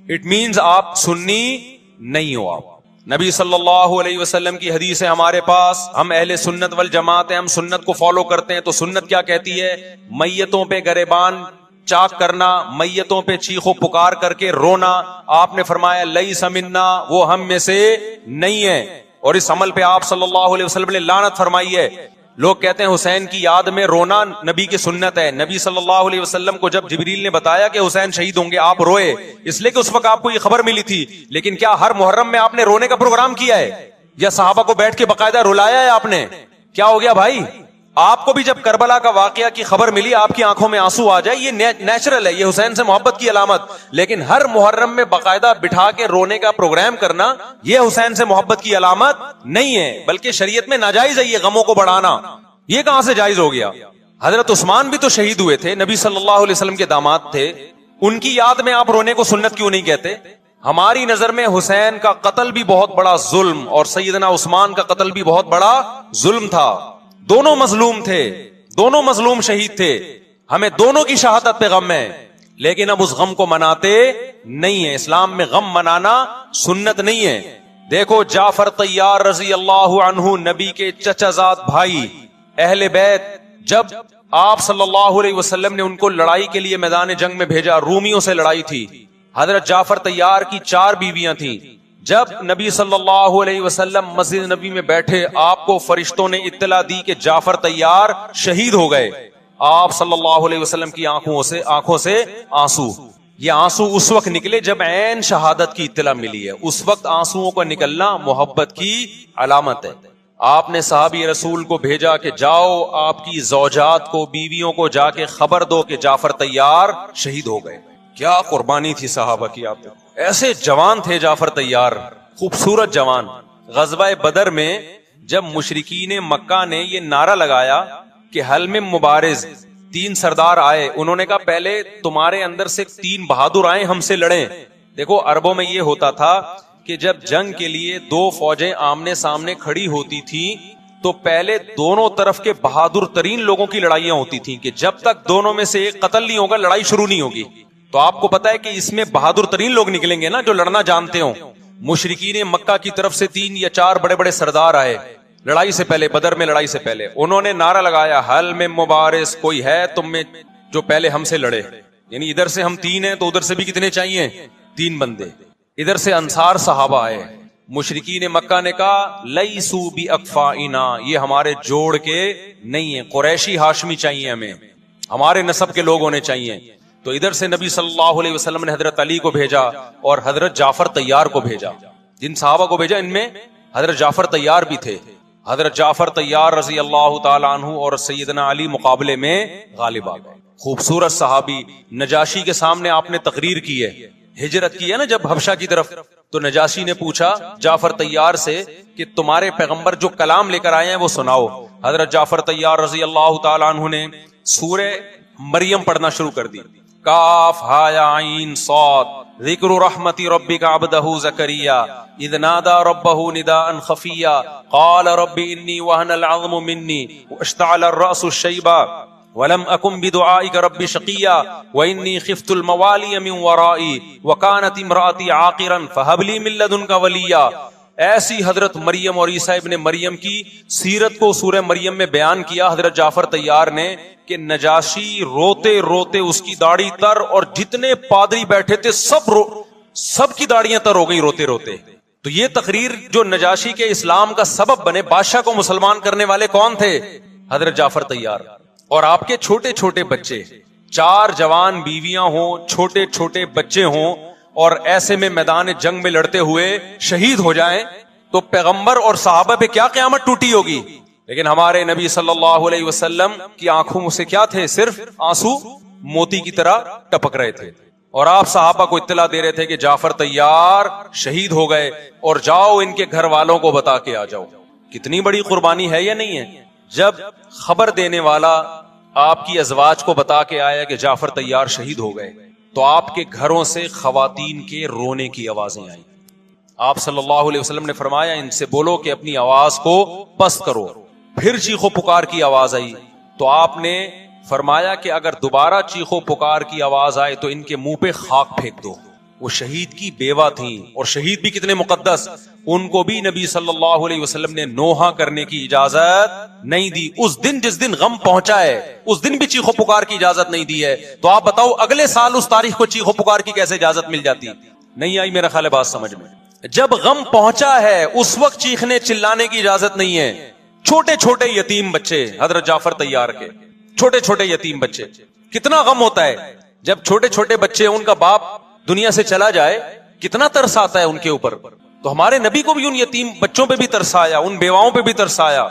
اٹ مینز آپ سنی نہیں ہو. آپ نبی صلی اللہ علیہ وسلم کی حدیث ہے ہمارے پاس, ہم اہل سنت والجماعت ہیں, ہم سنت کو فالو کرتے ہیں. تو سنت کیا کہتی ہے؟ میتوں پہ گریبان چاک کرنا, میتوں پہ چیخ و پکار کر کے رونا. آپ نے فرمایا لیس منا, وہ ہم میں سے نہیں ہے. اور اس عمل پہ آپ صلی اللہ علیہ وسلم نے لعنت فرمائی ہے. لوگ کہتے ہیں حسین کی یاد میں رونا نبی کی سنت ہے. نبی صلی اللہ علیہ وسلم کو جب جبریل نے بتایا کہ حسین شہید ہوں گے, آپ روئے, اس لیے کہ اس وقت آپ کو یہ خبر ملی تھی. لیکن کیا ہر محرم میں آپ نے رونے کا پروگرام کیا ہے یا صحابہ کو بیٹھ کے باقاعدہ رلایا ہے آپ نے؟ کیا ہو گیا بھائی؟ آپ کو بھی جب کربلا کا واقعہ کی خبر ملی آپ کی آنکھوں میں آنسو آ جائے, یہ نیچرل ہے, یہ حسین سے محبت کی علامت. لیکن ہر محرم میں باقاعدہ بٹھا کے رونے کا پروگرام کرنا یہ حسین سے محبت کی علامت نہیں ہے, بلکہ شریعت میں ناجائز ہے یہ غموں کو بڑھانا. یہ کہاں سے جائز ہو گیا؟ حضرت عثمان بھی تو شہید ہوئے تھے, نبی صلی اللہ علیہ وسلم کے داماد تھے. ان کی یاد میں آپ رونے کو سنت کیوں نہیں کہتے؟ ہماری نظر میں حسین کا قتل بھی بہت بڑا ظلم اور سیدنا عثمان کا قتل بھی بہت بڑا ظلم تھا. دونوں مظلوم تھے, دونوں مظلوم شہید تھے. ہمیں دونوں کی شہادت پہ غم ہے, لیکن اب اس غم کو مناتے نہیں ہیں. اسلام میں غم منانا سنت نہیں ہے. دیکھو جعفر طیار رضی اللہ عنہ, نبی کے چچا زاد بھائی, اہل بیت, جب آپ صلی اللہ علیہ وسلم نے ان کو لڑائی کے لیے میدان جنگ میں بھیجا, رومیوں سے لڑائی تھی. حضرت جعفر طیار کی 4 بیویاں تھیں. جب نبی صلی اللہ علیہ وسلم مسجد نبی میں بیٹھے, آپ کو فرشتوں نے اطلاع دی کہ جعفر طیار شہید ہو گئے. آپ صلی اللہ علیہ وسلم کی آنکھوں سے آنسو. یہ آنسو اس وقت نکلے جب عین شہادت کی اطلاع ملی ہے. اس وقت آنسوؤں کا نکلنا محبت کی علامت ہے. آپ نے صحابی رسول کو بھیجا کہ جاؤ آپ کی زوجات کو، بیویوں کو جا کے خبر دو کہ جعفر طیار شہید ہو گئے. کیا قربانی تھی صحابہ کی. آپ ایسے جوان تھے جعفر طیار، خوبصورت جوان. غزوہ بدر میں جب مشرکین مکہ نے یہ نعرہ لگایا کہ حل میں مبارز، 3 سردار آئے، انہوں نے کہا پہلے تمہارے اندر سے 3 بہادر آئے ہم سے لڑیں. دیکھو عربوں میں یہ ہوتا تھا کہ جب جنگ کے لیے 2 فوجیں آمنے سامنے کھڑی ہوتی تھی تو پہلے دونوں طرف کے بہادر ترین لوگوں کی لڑائیاں ہوتی تھیں کہ جب تک دونوں میں سے ایک قتل نہیں ہوگا لڑائی شروع نہیں ہوگی. تو آپ کو پتا ہے کہ اس میں بہادر ترین لوگ نکلیں گے نا جو لڑنا جانتے ہوں. مشرکین مکہ کی طرف سے 3 یا 4 بڑے بڑے سردار آئے لڑائی سے پہلے، بدر میں لڑائی سے پہلے. انہوں نے نعرہ لگایا حل میں مبارز، کوئی ہے تم میں جو پہلے ہم سے لڑے. یعنی ادھر سے ہم 3 ہیں تو ادھر سے بھی کتنے چاہیے؟ 3 بندے. ادھر سے انصار صحابہ آئے. مشرکین مکہ نے کہا لیسو بی اکفائنا، یہ ہمارے جوڑ کے نہیں ہیں، قریشی ہاشمی چاہیے ہمیں، ہمارے نسب کے لوگ ہونے چاہیے. تو ادھر سے نبی صلی اللہ علیہ وسلم نے حضرت علی کو بھیجا اور حضرت جعفر طیار کو بھیجا. جن صحابہ کو بھیجا ان میں حضرت جعفر طیار بھی تھے. حضرت جعفر طیار رضی اللہ تعالی عنہ اور سیدنا علی مقابلے میں غالب آ گئے. خوبصورت صحابی. نجاشی کے سامنے آپ نے تقریر کی ہے، ہجرت کی ہے نا جب حبشہ کی طرف، تو نجاشی نے پوچھا جعفر طیار سے کہ تمہارے پیغمبر جو کلام لے کر آئے ہیں وہ سناؤ. حضرت جعفر طیار رضی اللہ تعالی عنہ نے سورہ مریم پڑھنا شروع کر دی. کاف ہا یا عین صاد ذکر رحمت ربک عبدہ زکریا اذ نادى ربه نداء خفیا قال رب انی وهن العظم منی واشتعل الرأس شیبا ولم اکن بدعائک رب شقیا وانی خفت الموالی من ورائی وکانت امرأتی عاقرا فہب لی من لدنک ولیا. ایسی حضرت مریم اور عیسیٰ ابن مریم کی سیرت کو سورہ مریم میں بیان کیا حضرت جعفر طیار نے کہ نجاشی روتے روتے اس کی داڑھی تر اور جتنے پادری بیٹھے تھے سب کی داڑیاں تر ہو گئی روتے روتے. تو یہ تقریر جو نجاشی کے اسلام کا سبب بنے، بادشاہ کو مسلمان کرنے والے کون تھے؟ حضرت جعفر طیار. اور آپ کے چھوٹے چھوٹے بچے، 4 جوان بیویاں ہوں، چھوٹے چھوٹے بچے ہوں، اور ایسے میں میدان جنگ میں لڑتے ہوئے شہید ہو جائیں تو پیغمبر اور صحابہ پہ کیا قیامت ٹوٹی ہوگی. لیکن ہمارے نبی صلی اللہ علیہ وسلم کی آنکھوں سے کیا تھے؟ صرف آنسو موتی کی طرح ٹپک رہے تھے. اور آپ صحابہ کو اطلاع دے رہے تھے کہ جعفر طیار شہید ہو گئے اور جاؤ ان کے گھر والوں کو بتا کے آ جاؤ. کتنی بڑی قربانی ہے یا نہیں ہے؟ جب خبر دینے والا آپ کی ازواج کو بتا کے آیا کہ جعفر طیار شہید ہو گئے تو آپ کے گھروں سے خواتین کے رونے کی آوازیں آئیں. آپ صلی اللہ علیہ وسلم نے فرمایا ان سے بولو کہ اپنی آواز کو پست کرو. پھر چیخو پکار کی آواز آئی تو آپ نے فرمایا کہ اگر دوبارہ چیخو پکار کی آواز آئے تو ان کے منہ پہ خاک پھینک دو. وہ شہید کی بیوہ تھیں اور شہید بھی کتنے مقدس، ان کو بھی نبی صلی اللہ علیہ وسلم نے نوحہ کرنے کی اجازت نہیں دی. اس دن جس دن غم پہنچا ہے اس دن بھی چیخو پکار کی اجازت نہیں دی ہے. تو آپ بتاؤ اگلے سال اس تاریخ کو چیخو پکار کی کیسے اجازت مل جاتی؟ نہیں آئی میرا خیال ہے بات سمجھ میں. جب غم پہنچا ہے اس وقت چیخنے چلانے کی اجازت نہیں ہے. چھوٹے چھوٹے یتیم بچے حضرت جعفر طیار کے، چھوٹے چھوٹے یتیم بچے، کتنا غم ہوتا ہے جب چھوٹے چھوٹے بچے ان کا باپ دنیا سے چلا جائے، کتنا ترس آتا ہے ان کے اوپر. تو ہمارے نبی کو بھی ان یتیم بچوں پہ بھی ترس آیا، ان بیواؤں پہ بھی ترس آیا.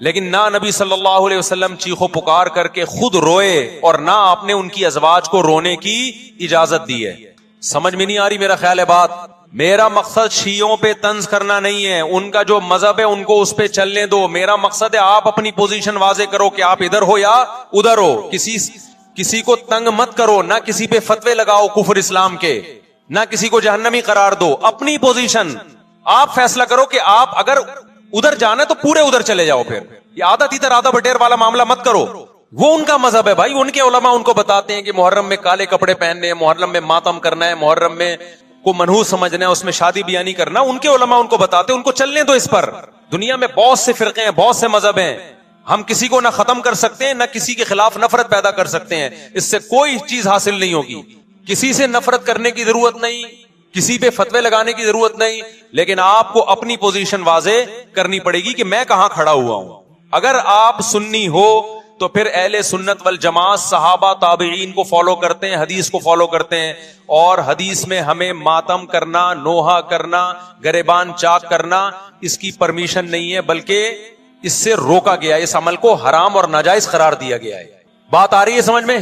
لیکن نہ نبی صلی اللہ علیہ وسلم چیخو پکار کر کے خود روئے اور نہ آپ نے ان کی ازواج کو رونے کی اجازت دی ہے. سمجھ میں نہیں آ رہی میرا خیال ہے بات. میرا مقصد شیعوں پہ طنز کرنا نہیں ہے، ان کا جو مذہب ہے ان کو اس پہ چلنے دو. میرا مقصد ہے آپ اپنی پوزیشن واضح کرو کہ آپ ادھر ہو یا ادھر ہو. کسی کو تنگ مت کرو، نہ کسی پہ فتوے لگاؤ کفر اسلام کے، نہ کسی کو جہنمی قرار دو. اپنی پوزیشن آپ فیصلہ کرو کہ آپ اگر ادھر جانا ہے تو پورے ادھر چلے جاؤ. پھر یہ آدھا تیتر آدھا بٹیر والا معاملہ مت کرو. وہ ان کا مذہب ہے بھائی. ان کے علماء ان کو بتاتے ہیں کہ محرم میں کالے کپڑے پہننے ہیں، محرم میں ماتم کرنا ہے، محرم میں کو منحوس سمجھنا ہے، اس میں شادی بیاہ نہیں کرنا. ان کے علماء ان کو بتاتے ہیں، ان کو چلنے دو اس پر. دنیا میں بہت سے فرقے ہیں، بہت سے مذہب ہیں. ہم کسی کو نہ ختم کر سکتے ہیں نہ کسی کے خلاف نفرت پیدا کر سکتے ہیں. اس سے کوئی چیز حاصل نہیں ہوگی. کسی سے نفرت کرنے کی ضرورت نہیں، کسی پہ فتوے لگانے کی ضرورت نہیں. لیکن آپ کو اپنی پوزیشن واضح کرنی پڑے گی کہ میں کہاں کھڑا ہوا ہوں. اگر آپ سنی ہو تو پھر اہل سنت والجماعت صحابہ تابعین کو فالو کرتے ہیں, حدیث کو فالو کرتے ہیں, اور حدیث میں ہمیں ماتم کرنا, نوحہ کرنا, گریبان چاک کرنا اس کی پرمیشن نہیں ہے, بلکہ اس سے روکا گیا ہے, اس عمل کو حرام اور ناجائز قرار دیا گیا ہے. بات آ رہی ہے سمجھ میں؟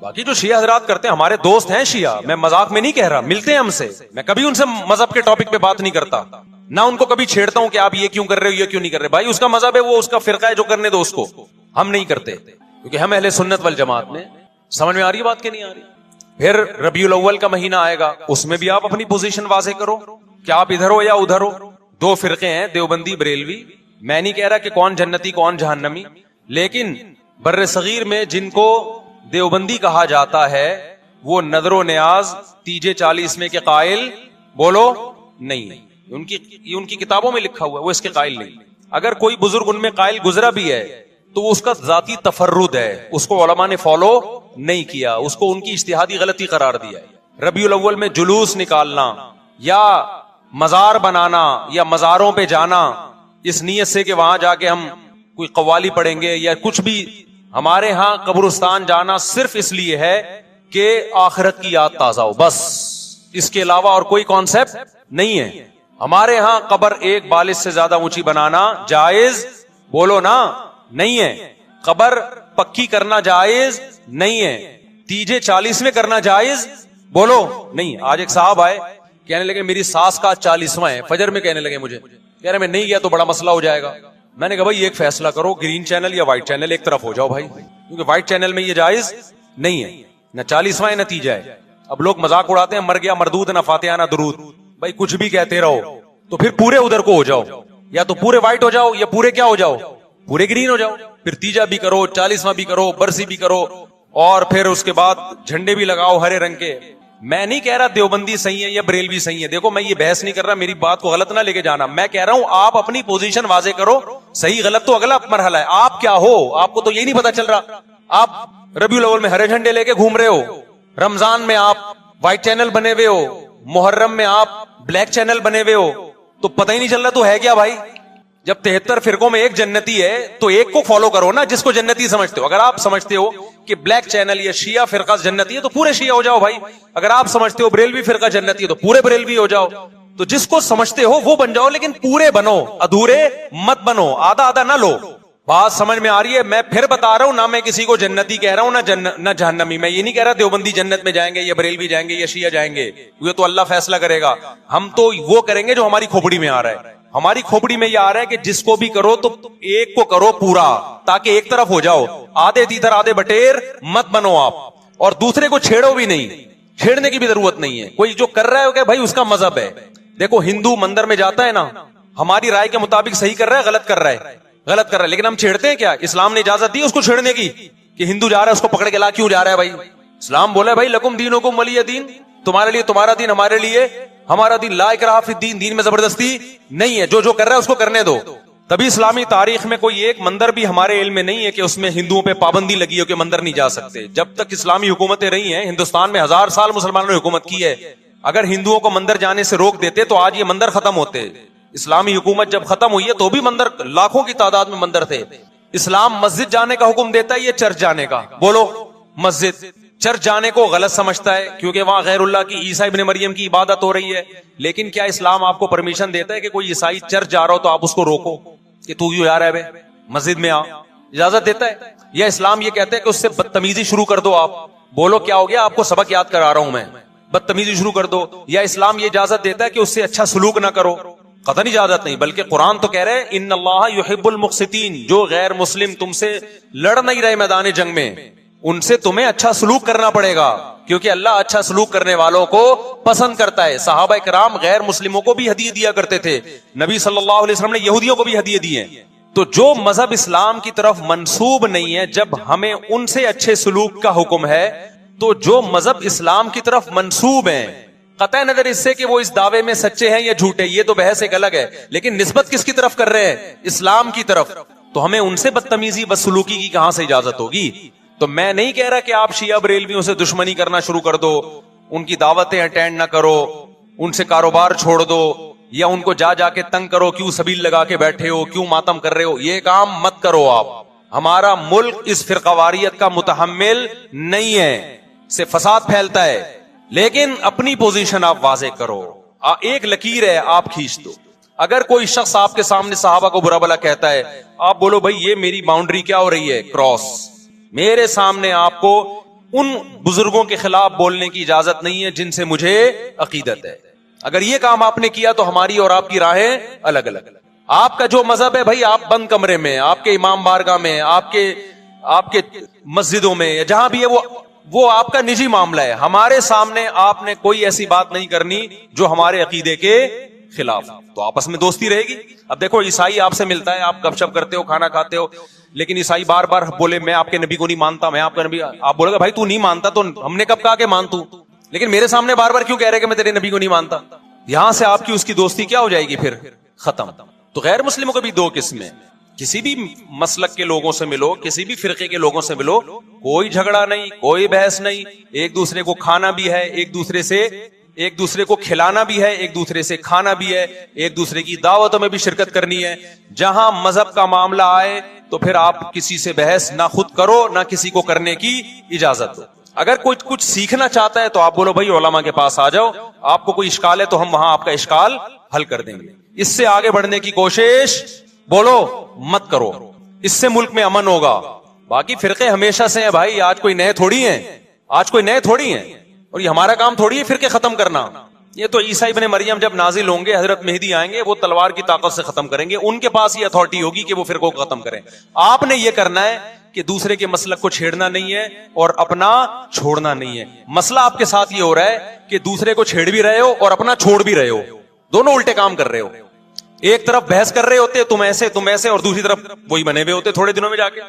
باقی جو شیعہ حضرات کرتے ہیں, ہمارے دوست ہیں شیعہ, میں مذاق میں نہیں کہہ رہا, ملتے ہیں ہم سے, میں کبھی ان سے مذہب کے ٹاپک پہ بات نہیں کرتا, نہ ان کو کبھی چھیڑتا ہوں کہ آپ یہ کیوں کر رہے ہو, یہ کیوں نہیں کر رہے. بھائی اس کا مذہب ہے, وہ اس کا فرقہ ہے, جو کرنے دو اس کو, ہم نہیں کرتے, کیونکہ ہم اہل سنت والجماعت میں. سمجھ میں آ رہی ہے بات کہ نہیں آ رہی؟ پھر ربیع الاول کا مہینہ آئے گا, اس میں بھی آپ اپنی پوزیشن واضح کرو کہ آپ ادھر ہو یا ادھر ہو. دو فرقے ہیں, دیوبندی بریلوی. میں نہیں کہہ رہا کہ کون جنتی کون جہنمی, لیکن بر صغیر میں جن کو دیوبندی کہا جاتا ہے وہ نظر و نیاز تیجے 40 کے قائل بولو نہیں. ان کی کتابوں میں لکھا ہوا ہے, وہ اس کے قائل نہیں. اگر کوئی بزرگ ان میں قائل گزرا بھی ہے تو وہ اس کا ذاتی تفرد ہے, اس کو علماء نے فالو نہیں کیا, اس کو ان کی اجتہادی غلطی قرار دیا ہے. ربیع الاول میں جلوس نکالنا یا مزار بنانا یا مزاروں پہ جانا اس نیت سے کہ وہاں جا کے ہم کوئی قوالی پڑھیں گے یا کچھ بھی, ہمارے ہاں قبرستان جانا صرف اس لیے ہے کہ آخرت کی یاد تازہ ہو, بس. اس کے علاوہ اور کوئی کانسیپٹ نہیں ہے. ہمارے ہاں قبر ایک بالش سے زیادہ اونچی بنانا جائز بولو نا نہیں ہے, قبر پکی کرنا جائز نہیں ہے, تیجے 40 کرنا جائز بولو نہیں. آج ایک صاحب آئے, کہنے لگے میری ساس کا 40واں ہے, فجر میں کہنے لگے مجھے, کہہ رہے میں نہیں گیا تو بڑا مسئلہ ہو جائے گا. میں نے کہا بھائی ایک فیصلہ کرو, گرین چینل یا وائٹ چینل, ایک طرف ہو جاؤ بھائی, کیونکہ وائٹ چینل میں یہ جائز نہیں ہے, نہ 40واں نہ تیجا ہے. اب لوگ مذاق اڑاتے ہیں مر گیا مردود نہ فاتحہ نہ درود. بھائی کچھ بھی کہتے رہو تو پھر پورے ادھر کو ہو جاؤ, یا تو پورے وائٹ ہو جاؤ یا پورے کیا ہو جاؤ, پورے گرین ہو جاؤ. پھر تیجا بھی کرو, 40واں بھی کرو, برسی بھی کرو, اور پھر اس کے بعد جھنڈے بھی لگاؤ ہرے رنگ کے. میں نہیں کہہ رہا دیوبندی صحیح ہے یا بریلوی صحیح ہے, دیکھو میں یہ بحث نہیں کر رہا, میری بات کو غلط نہ لے کے جانا. میں کہہ رہا ہوں آپ اپنی پوزیشن واضح کرو, صحیح غلط تو اگلا مرحلہ ہے. آپ کیا ہو, آپ کو تو یہی نہیں پتا چل رہا. آپ ربیع الاول میں ہرے جھنڈے لے کے گھوم رہے ہو, رمضان میں آپ وائٹ چینل بنے ہوئے ہو, محرم میں آپ بلیک چینل بنے ہوئے ہو, تو پتہ ہی نہیں چل رہا تو ہے کیا بھائی. جب 73 فرقوں میں ایک جنتی ہے تو ایک کو فالو کرو نا جس کو جنتی سمجھتے ہو. اگر آپ سمجھتے ہو کہ بلیک چینل یا شیعہ فرقہ جنتی ہے تو پورے شیعہ ہو جاؤ بھائی. اگر آپ سمجھتے ہو بریلوی فرقہ جنتی ہے تو پورے بریلوی ہو جاؤ. تو جس کو سمجھتے ہو وہ بن جاؤ, لیکن پورے بنو, ادھورے مت بنو, آدھا آدھا نہ لو. بات سمجھ میں آ رہی ہے؟ میں پھر بتا رہا ہوں, نہ میں کسی کو جنتی کہہ رہا ہوں نہ جہنمی. میں یہ نہیں کہہ رہا دیوبندی جنت میں جائیں گے یا بریلوی جائیں گے یا شیعہ جائیں گے, یہ تو اللہ فیصلہ کرے گا. ہم تو وہ کریں گے جو ہماری کھوپڑی میں آ رہا ہے. ہماری کھوپڑی میں یہ آ رہا ہے کہ جس کو بھی کرو تو ایک کو کرو پورا, تاکہ ایک طرف ہو جاؤ. آدھے تیتر آدھے بٹیر مت بنو آپ, اور دوسرے کو چھیڑو بھی نہیں, چھیڑنے کی بھی ضرورت نہیں ہے. کوئی جو کر رہا ہے کہ بھائی اس کا مذہب ہے. دیکھو ہندو مندر میں جاتا ہے نا, ہماری رائے کے مطابق صحیح کر رہا ہے غلط کر رہا ہے, غلط کر رہا ہے, لیکن ہم چھیڑتے ہیں کیا؟ اسلام نے اجازت دی اس کو چھیڑنے کی کہ ہندو جا رہا ہے اس کو پکڑ کے لا کیوں جا رہا ہے بھائی؟ اسلام بولا ہے بھائی لکم دینکم ولی دین, تمہارے لیے تمہارا دین, ہمارے لیے ہمارا دین. لا اکراہ فی الدین, دین میں زبردستی نہیں ہے, جو کر رہا ہے اس کو کرنے دو. تبھی اسلامی تاریخ میں کوئی ایک مندر بھی ہمارے علم میں نہیں ہے کہ اس میں ہندوؤں پہ پابندی لگی ہو کہ مندر نہیں جا سکتے. جب تک اسلامی حکومتیں رہی ہیں, ہندوستان میں 1000 سال مسلمانوں نے حکومت کی ہے, اگر ہندوؤں کو مندر جانے سے روک دیتے تو آج یہ مندر ختم ہوتے. اسلامی حکومت جب ختم ہوئی ہے تو بھی مندر لاکھوں کی تعداد میں مندر تھے. اسلام مسجد جانے کا حکم دیتا ہے یا چرچ جانے کا؟ بولو مسجد. چرچ جانے کو غلط سمجھتا ہے کیونکہ وہاں غیر اللہ کی, عیسیٰ ابن مریم کی عبادت ہو رہی ہے. لیکن کیا اسلام آپ کو پرمیشن دیتا ہے کہ کوئی عیسائی چرچ جا رہا ہو تو آپ اس کو روکو کہ تو کیوں جا رہا ہے بے, مسجد میں آ؟ اجازت دیتا ہے؟ یا اسلام یہ کہتا ہے کہ اس سے بدتمیزی شروع کر دو آپ؟ بولو کیا ہو گیا, آپ کو سبق یاد کرا رہا ہوں میں, بدتمیزی شروع کر دو. یا اسلام یہ اجازت دیتا ہے کہ اس سے اچھا سلوک نہ کرو؟ قطعاً اجازت نہیں, بلکہ قرآن تو کہہ رہے ہیں ان اللہ یحب المقسطین, جو غیر مسلم تم سے لڑ نہیں رہے میدان جنگ میں, ان سے تمہیں اچھا سلوک کرنا پڑے گا, کیونکہ اللہ اچھا سلوک کرنے والوں کو پسند کرتا ہے. صحابہ کرام غیر مسلموں کو بھی ہدیے دیا کرتے تھے, نبی صلی اللہ علیہ وسلم نے یہودیوں کو بھی ہدیے دیے. تو جو مذہب اسلام کی طرف منسوب نہیں ہے, جب ہمیں ان سے اچھے سلوک کا حکم ہے, تو جو مذہب اسلام کی طرف منسوب ہیں, قطع نظر اس سے کہ وہ اس دعوے میں سچے ہیں یا جھوٹے, یہ تو بحث ایک الگ ہے, لیکن نسبت کس کی طرف کر رہے ہیں؟ اسلام کی طرف. تو ہمیں ان سے بدتمیزی بدسلوکی کی کہاں سے اجازت ہوگی؟ تو میں نہیں کہہ رہا کہ آپ شیعہ بریلویوں سے دشمنی کرنا شروع کر دو, ان کی دعوتیں اٹینڈ نہ کرو, ان سے کاروبار چھوڑ دو, یا ان کو جا کے تنگ کرو, کیوں سبیل لگا کے بیٹھے ہو, کیوں ماتم کر رہے ہو, یہ کام مت کرو آپ. ہمارا ملک اس فرقواریت کا متحمل نہیں ہے، سے فساد پھیلتا ہے، لیکن اپنی پوزیشن آپ واضح کرو، ایک لکیر ہے آپ کھینچ دو. اگر کوئی شخص آپ کے سامنے صحابہ کو برا بلا کہتا ہے، آپ بولو بھائی یہ میری باؤنڈری کیا ہو رہی ہے، کراس. میرے سامنے آپ کو ان بزرگوں کے خلاف بولنے کی اجازت نہیں ہے جن سے مجھے عقیدت ہے. اگر یہ کام آپ نے کیا تو ہماری اور آپ کی راہیں الگ الگ. آپ کا جو مذہب ہے بھائی، آپ بند کمرے میں، آپ کے امام بارگاہ میں، آپ کے مسجدوں میں، یا جہاں بھی ہے وہ آپ کا نجی معاملہ ہے. ہمارے سامنے آپ نے کوئی ایسی بات نہیں کرنی جو ہمارے عقیدے کے خلاف، تو آپس میں دوستی رہے گی. اب دیکھو عیسائی آپ سے ملتا ہے، آپ گپ شپ کرتے ہو، کھانا کھاتے ہو، لیکن عیسائی بار بار بولے میں آپ کے نبی کو نہیں مانتا، میں آپ کا نبی، آپ بولے گا بھائی تو نہیں مانتا تو ہم نے کب کہا کہ مان تو، لیکن میرے سامنے بار بار کیوں کہہ رہے کہ میں تیرے نبی کو نہیں مانتا. یہاں سے آپ کی اس کی دوستی کیا ہو جائے گی، پھر ختم. تو غیر مسلموں کو بھی دو قسمیں، کسی بھی مسلک کے لوگوں سے ملو، کسی بھی فرقے کے لوگوں سے ملو، کوئی جھگڑا نہیں، کوئی بحث نہیں، ایک دوسرے کو کھانا بھی ہے، ایک دوسرے کو کھلانا بھی ہے، ایک دوسرے سے کھانا بھی ہے، ایک دوسرے کی دعوتوں میں بھی شرکت کرنی ہے. جہاں مذہب کا معاملہ آئے تو پھر آپ کسی سے بحث نہ خود کرو نہ کسی کو کرنے کی اجازت دو. اگر کوئی کچھ سیکھنا چاہتا ہے تو آپ بولو بھائی علماء کے پاس آ جاؤ، آپ کو کوئی اشکال ہے تو ہم وہاں آپ کا اشکال حل کر دیں گے. اس سے آگے بڑھنے کی کوشش بولو مت کرو، اس سے ملک میں امن ہوگا. باقی فرقے ہمیشہ سے ہیں بھائی، آج کوئی نئے تھوڑی ہیں، اور یہ ہمارا کام تھوڑی ہے فرقے ختم کرنا. یہ تو عیسیٰ ابن مریم جب نازل ہوں گے، حضرت مہدی آئیں گے، وہ تلوار کی طاقت سے ختم کریں گے، ان کے پاس یہ اتھارٹی ہوگی کہ وہ فرقوں کو ختم کریں. آپ نے یہ کرنا ہے کہ دوسرے کے مسلک کو چھیڑنا نہیں ہے اور اپنا چھوڑنا نہیں ہے. مسئلہ آپ کے ساتھ یہ ہو رہا ہے کہ دوسرے کو چھیڑ بھی رہے ہو اور اپنا چھوڑ بھی رہے ہو، دونوں الٹے کام کر رہے ہو. ایک طرف بحث کر رہے ہوتے تم ایسے اور دوسری طرف وہی بنے ہوئے ہوتے تھوڑے دنوں میں جا کے.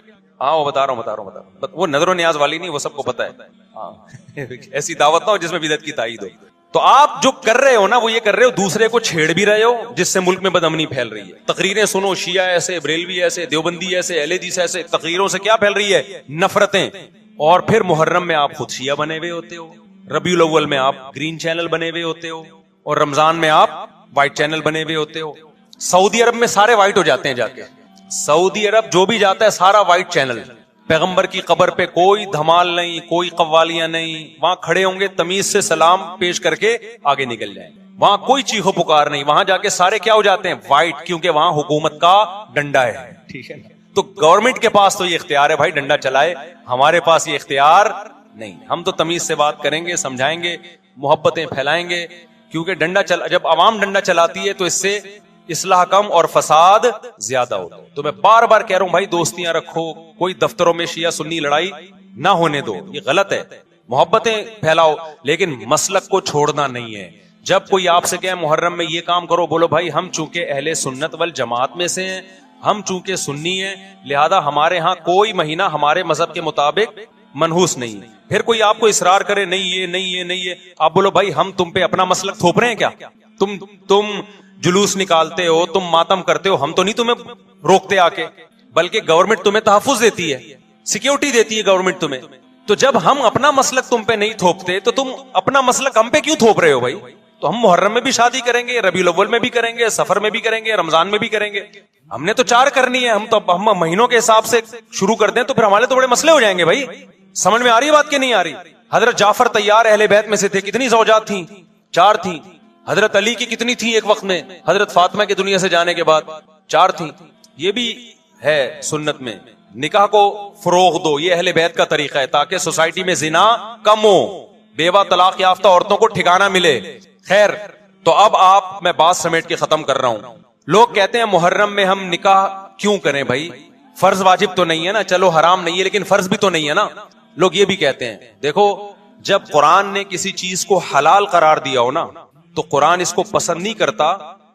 ہاں وہ بتا رہا ہوں وہ نظر و نیاز والی نہیں، وہ سب کو پتا ہے. ایسی دعوت نہ ہو جس میں بدعت کی تائید ہو. تو آپ جو کر رہے ہو نا وہ یہ کر رہے ہو، دوسرے کو چھیڑ بھی رہے ہو، جس سے ملک میں بدامنی پھیل رہی ہے. تقریریں سنو، شیعہ ایسے، بریلوی ایسے، دیوبندی ایسے، اہل حدیث ایسے، تقریروں سے کیا پھیل رہی ہے، نفرتیں. اور پھر محرم میں آپ خود شیعہ بنے ہوئے ہوتے ہو، ربیع الاول میں آپ گرین چینل بنے ہوئے ہوتے ہو، اور رمضان میں آپ وائٹ چینل بنے ہوئے ہوتے ہو. سعودی عرب میں سارے وائٹ ہو جاتے ہیں جا کے، سعودی عرب جو بھی جاتا ہے سارا وائٹ چینل. پیغمبر کی قبر پہ کوئی دھمال نہیں، کوئی قوالیاں نہیں، وہاں کھڑے ہوں گے تمیز سے سلام پیش کر کے آگے نکل جائیں. وہاں کوئی چیخو پکار نہیں، وہاں جا کے سارے کیا ہو جاتے ہیں، وائٹ، کیونکہ وہاں حکومت کا ڈنڈا ہے. ٹھیک ہے، تو گورنمنٹ کے پاس تو یہ اختیار ہے بھائی ڈنڈا چلائے، ہمارے پاس یہ اختیار نہیں. ہم تو تمیز سے بات کریں گے، سمجھائیں گے، محبتیں پھیلائیں گے، کیونکہ جب عوام ڈنڈا چلاتی ہے تو اس سے اصلاح کم اور فساد زیادہ ہوتا ہے. تو میں بار بار کہہ رہا ہوں بھائی دوستیاں رکھو، کوئی دفتروں میں شیعہ سنی لڑائی نہ ہونے دو، یہ غلط ہے. محبتیں پھیلاؤ لیکن مسلک کو چھوڑنا نہیں ہے. جب کوئی آپ سے کہے محرم میں یہ کام کرو، بولو بھائی ہم چونکہ اہل سنت والجماعت میں سے ہیں، ہم چونکہ سنی ہیں، لہذا ہمارے ہاں کوئی مہینہ ہمارے مذہب کے مطابق منحوس نہیں. پھر کوئی آپ کو اصرار کرے نہیں یہ، آپ بولو بھائی ہم تم پہ اپنا مسلک تھوپ رہے ہیں کیا؟ تم جلوس نکالتے ہو، تم ماتم کرتے ہو، ہم تو نہیں تمہیں روکتے آ کے، بلکہ گورنمنٹ تمہیں تحفظ دیتی ہے، سیکیورٹی دیتی ہے گورنمنٹ تمہیں. تو جب ہم اپنا مسلک تم پہ نہیں تھوپتے تو تم اپنا مسلک ہم پہ کیوں تھوپ رہے ہو بھائی؟ تو ہم محرم میں بھی شادی کریں گے، ربیع الاول میں بھی کریں گے، سفر میں بھی کریں گے، رمضان میں بھی کریں گے. ہم نے تو 4 کرنی ہے. ہم مہینوں کے حساب سے شروع کر دیں تو پھر ہمارے تو بڑے مسئلے ہو جائیں گے بھائی. سمجھ میں آ رہی بات کہ نہیں آ رہی؟ حضرت جعفر طیار اہل بیت میں سے تھے، کتنی زوجات تھیں؟ 4 تھیں. حضرت علی کی کتنی تھی ایک وقت میں؟ حضرت فاطمہ کی دنیا سے جانے کے بعد 4 تھیں. یہ بھی ہے سنت میں، نکاح کو فروغ دو، یہ اہل بیت کا طریقہ ہے تاکہ سوسائٹی میں زنا کم ہو، بیوہ طلاق یافتہ عورتوں کو ٹھکانہ ملے. خیر، تو اب میں بات سمیٹ کے ختم کر رہا ہوں. لوگ کہتے ہیں محرم میں ہم نکاح کیوں کریں بھائی؟ فرض واجب تو نہیں ہے نا، چلو حرام نہیں ہے لیکن فرض بھی تو نہیں ہے نا. لوگ یہ بھی کہتے ہیں. دیکھو جب قرآن نے کسی چیز کو حلال قرار دیا ہو نا تو قرآن اس کو پسند نہیں کرتا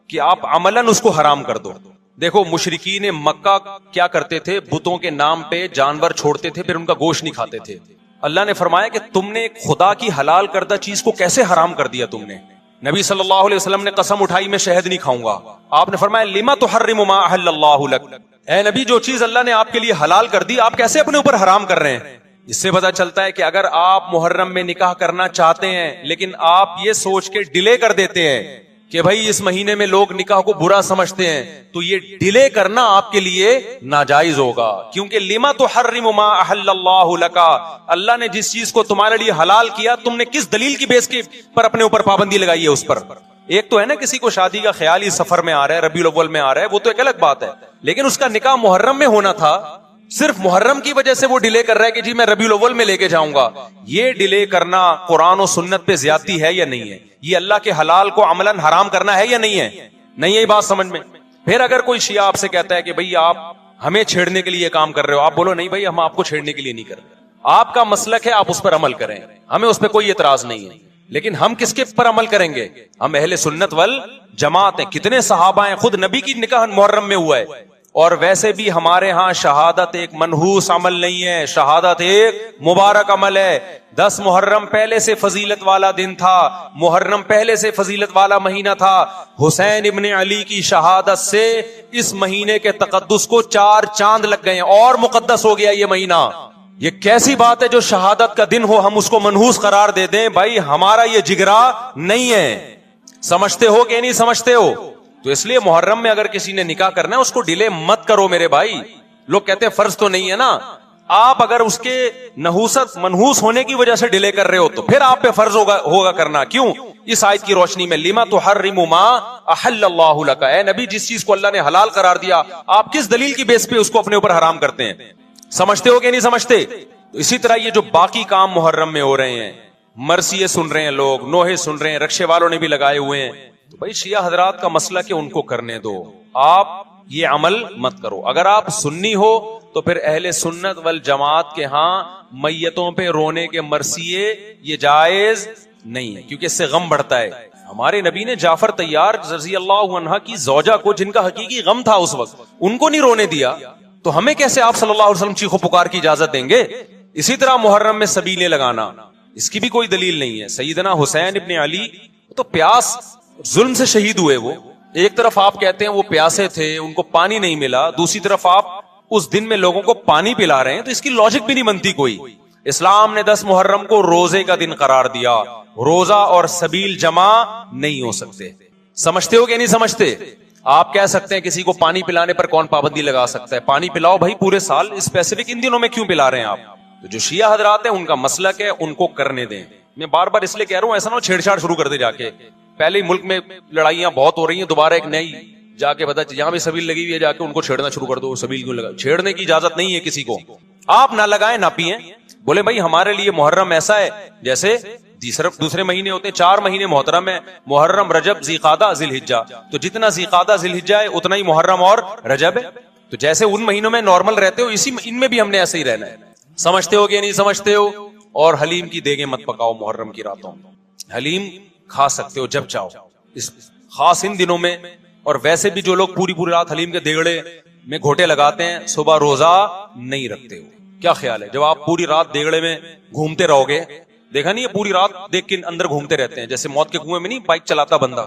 کہ آپ عملاً اس کو حرام کر دو. دیکھو مشرکین مکہ کیا کرتے تھے، بتوں کے نام پہ جانور چھوڑتے تھے، پھر ان کا گوشت نہیں کھاتے تھے. اللہ نے فرمایا کہ تم نے ایک خدا کی حلال کردہ چیز کو کیسے حرام کر دیا تم نے. نبی صلی اللہ علیہ وسلم نے قسم اٹھائی میں شہد نہیں کھاؤں گا. آپ نے فرمایا لما تحرم ما احل اللہ لک، اے نبی جو چیز اللہ نے آپ کے لیے حلال کر دی آپ کیسے اپنے اوپر حرام کر رہے ہیں. اس سے پتا چلتا ہے کہ اگر آپ محرم میں نکاح کرنا چاہتے ہیں لیکن آپ یہ سوچ کے ڈیلے کر دیتے ہیں کہ بھائی اس مہینے میں لوگ نکاح کو برا سمجھتے ہیں تو یہ ڈیلے کرنا آپ کے لیے ناجائز ہوگا، کیونکہ لما تحرم ما احل اللہ لک، اللہ نے جس چیز کو تمہارے لیے حلال کیا تم نے کس دلیل کی بیس کے پر اپنے اوپر پابندی لگائی ہے اس پر؟ ایک تو ہے نا کسی کو شادی کا خیال ہی سفر میں آ رہا ہے، ربیع الاول میں آ رہا ہے، وہ تو ایک الگ بات ہے، لیکن اس کا نکاح محرم میں ہونا تھا، صرف محرم کی وجہ سے وہ ڈیلے کر رہا ہے کہ جی میں ربیع الاول میں لے کے جاؤں گا۔ یہ ڈیلے کرنا قرآن و سنت پہ زیادتی ہے یا نہیں ہے؟ یہ اللہ کے حلال کو عملاً حرام کرنا ہے یا نہیں ہے؟ نہیں ہے بات سمجھ میں؟ پھر اگر کوئی شیعہ آپ سے کہتا ہے کہ بھئی آپ ہمیں چھیڑنے کے لیے کام کر رہے ہو، آپ بولو نہیں بھائی ہم آپ کو چھیڑنے کے لیے نہیں کر رہے، آپ کا مسلک ہے، آپ اس پر عمل کریں، ہمیں اس پہ کوئی اعتراض نہیں ہے، لیکن ہم کس کے پر عمل کریں گے؟ ہم اہل سنت والجماعت ہیں۔ کتنے صحابہ ہیں، خود نبی کی نکاح محرم میں ہوا ہے، اور ویسے بھی ہمارے ہاں شہادت ایک منحوس عمل نہیں ہے، شہادت ایک مبارک عمل ہے۔ 10 محرم پہلے سے فضیلت والا دن تھا، محرم پہلے سے فضیلت والا مہینہ تھا، حسین ابن علی کی شہادت سے اس مہینے کے تقدس کو 4 چاند لگ گئے اور مقدس ہو گیا یہ مہینہ۔ یہ کیسی بات ہے جو شہادت کا دن ہو ہم اس کو منحوس قرار دے دیں؟ بھائی ہمارا یہ جگرا نہیں ہے، سمجھتے ہو کہ نہیں سمجھتے ہو؟ تو اس لیے محرم میں اگر کسی نے نکاح کرنا ہے اس کو ڈیلے مت کرو میرے بھائی۔ لوگ کہتے ہیں فرض تو نہیں ہے نا، آپ اگر اس کے نحوست منحوس ہونے کی وجہ سے ڈیلے کر رہے ہو تو پھر آپ پہ فرض ہوگا کرنا۔ کیوں؟ اس آیت کی روشنی میں لما تحرم ما احل اللہ لک، اے نبی جس چیز کو اللہ نے حلال قرار دیا آپ کس دلیل کی بیس پہ اس کو اپنے اوپر حرام کرتے ہیں؟ سمجھتے ہو کہ نہیں سمجھتے؟ تو اسی طرح یہ جو باقی کام محرم میں ہو رہے ہیں، مرثیے سن رہے ہیں لوگ، نوحے سن رہے ہیں، رکشے والوں نے بھی لگائے ہوئے ہیں، تو بھائی شیعہ حضرات کا مسئلہ کہ ان کو کرنے دو، آپ یہ عمل مت کرو۔ اگر آپ سنی ہو تو پھر اہل سنت والجماعت کے ہاں میتوں پہ رونے کے مرثیے یہ جائز نہیں ہے، کیونکہ اس سے غم بڑھتا ہے۔ ہمارے نبی نے جعفر طیار رضی اللہ عنہ کی زوجہ کو، جن کا حقیقی غم تھا اس وقت، ان کو نہیں رونے دیا، تو ہمیں کیسے آپ صلی اللہ علیہ وسلم چیخو پکار کی اجازت دیں گے؟ اسی طرح محرم میں سبیلے لگانا، اس کی بھی کوئی دلیل نہیں ہے۔ سیدنا حسین ابن علی تو پیاس ظلم سے شہید ہوئے، وہ ایک طرف آپ کہتے ہیں وہ پیاسے تھے ان کو پانی نہیں ملا، دوسری طرف آپ اس دن میں لوگوں کو پانی پلا رہے ہیں، تو اس کی لاجک بھی نہیں بنتی کوئی۔ اسلام نے 10 محرم کو روزے کا دن قرار دیا، روزہ اور سبیل جمع نہیں ہو سکتے۔ سمجھتے ہو کہ نہیں سمجھتے؟ آپ کہہ سکتے ہیں کسی کو پانی پلانے پر کون پابندی لگا سکتا ہے؟ پانی پلاؤ بھائی پورے سال، اسپیسیفک ان دنوں میں کیوں پلا رہے ہیں آپ؟ تو جو شیعہ حضرات ہیں ان کا مسلک ہے، ان کو کرنے دیں۔ میں بار بار اس لیے کہہ رہا ہوں ایسا نہ ہو چھیڑ چھاڑ شروع کر دے جا کے، پہلے ہی ملک میں لڑائیاں بہت ہو رہی ہیں، دوبارہ ایک نئی جا کے بتا یہاں بھی سبیل لگی ہوئی ہے، جا کے ان کو چھیڑنا شروع کر دو۔ سبیل کیوں لگا؟ چھیڑنے کی اجازت نہیں ہے کسی کو، آپ نہ لگائیں نہ پیئیں۔ بولے بھائی ہمارے لیے محرم ایسا ہے جیسے دوسرے مہینے ہوتے ہیں، 4 مہینے محترم ہے، محرم، رجب، ذیقعدہ، ذی الحجہ، تو جتنا ذیقعدہ ذی الحجہ ہے اتنا ہی محرم اور رجب ہے، تو جیسے ان مہینوں میں نارمل رہتے ہو ان میں بھی ہم نے ایسے ہی رہنا ہے۔ سمجھتے ہو کہ نہیں سمجھتے ہو؟ اور حلیم کی دیگیں مت پکاؤ محرم کی راتوں میں، حلیم کھا سکتے ہو جب چاہو، اس خاص ان دنوں میں۔ اور ویسے بھی جو لوگ پوری رات حلیم کے دیگڑے میں گھوٹے لگاتے ہیں صبح روزہ نہیں رکھتے ہو۔ کیا خیال ہے جب آپ پوری رات دیگڑے میں گھومتے رہو گے؟ دیکھا نہیں ہے پوری رات دیکھ کے اندر گھومتے رہتے ہیں، جیسے موت کے کنویں میں نہیں بائک چلاتا بندہ،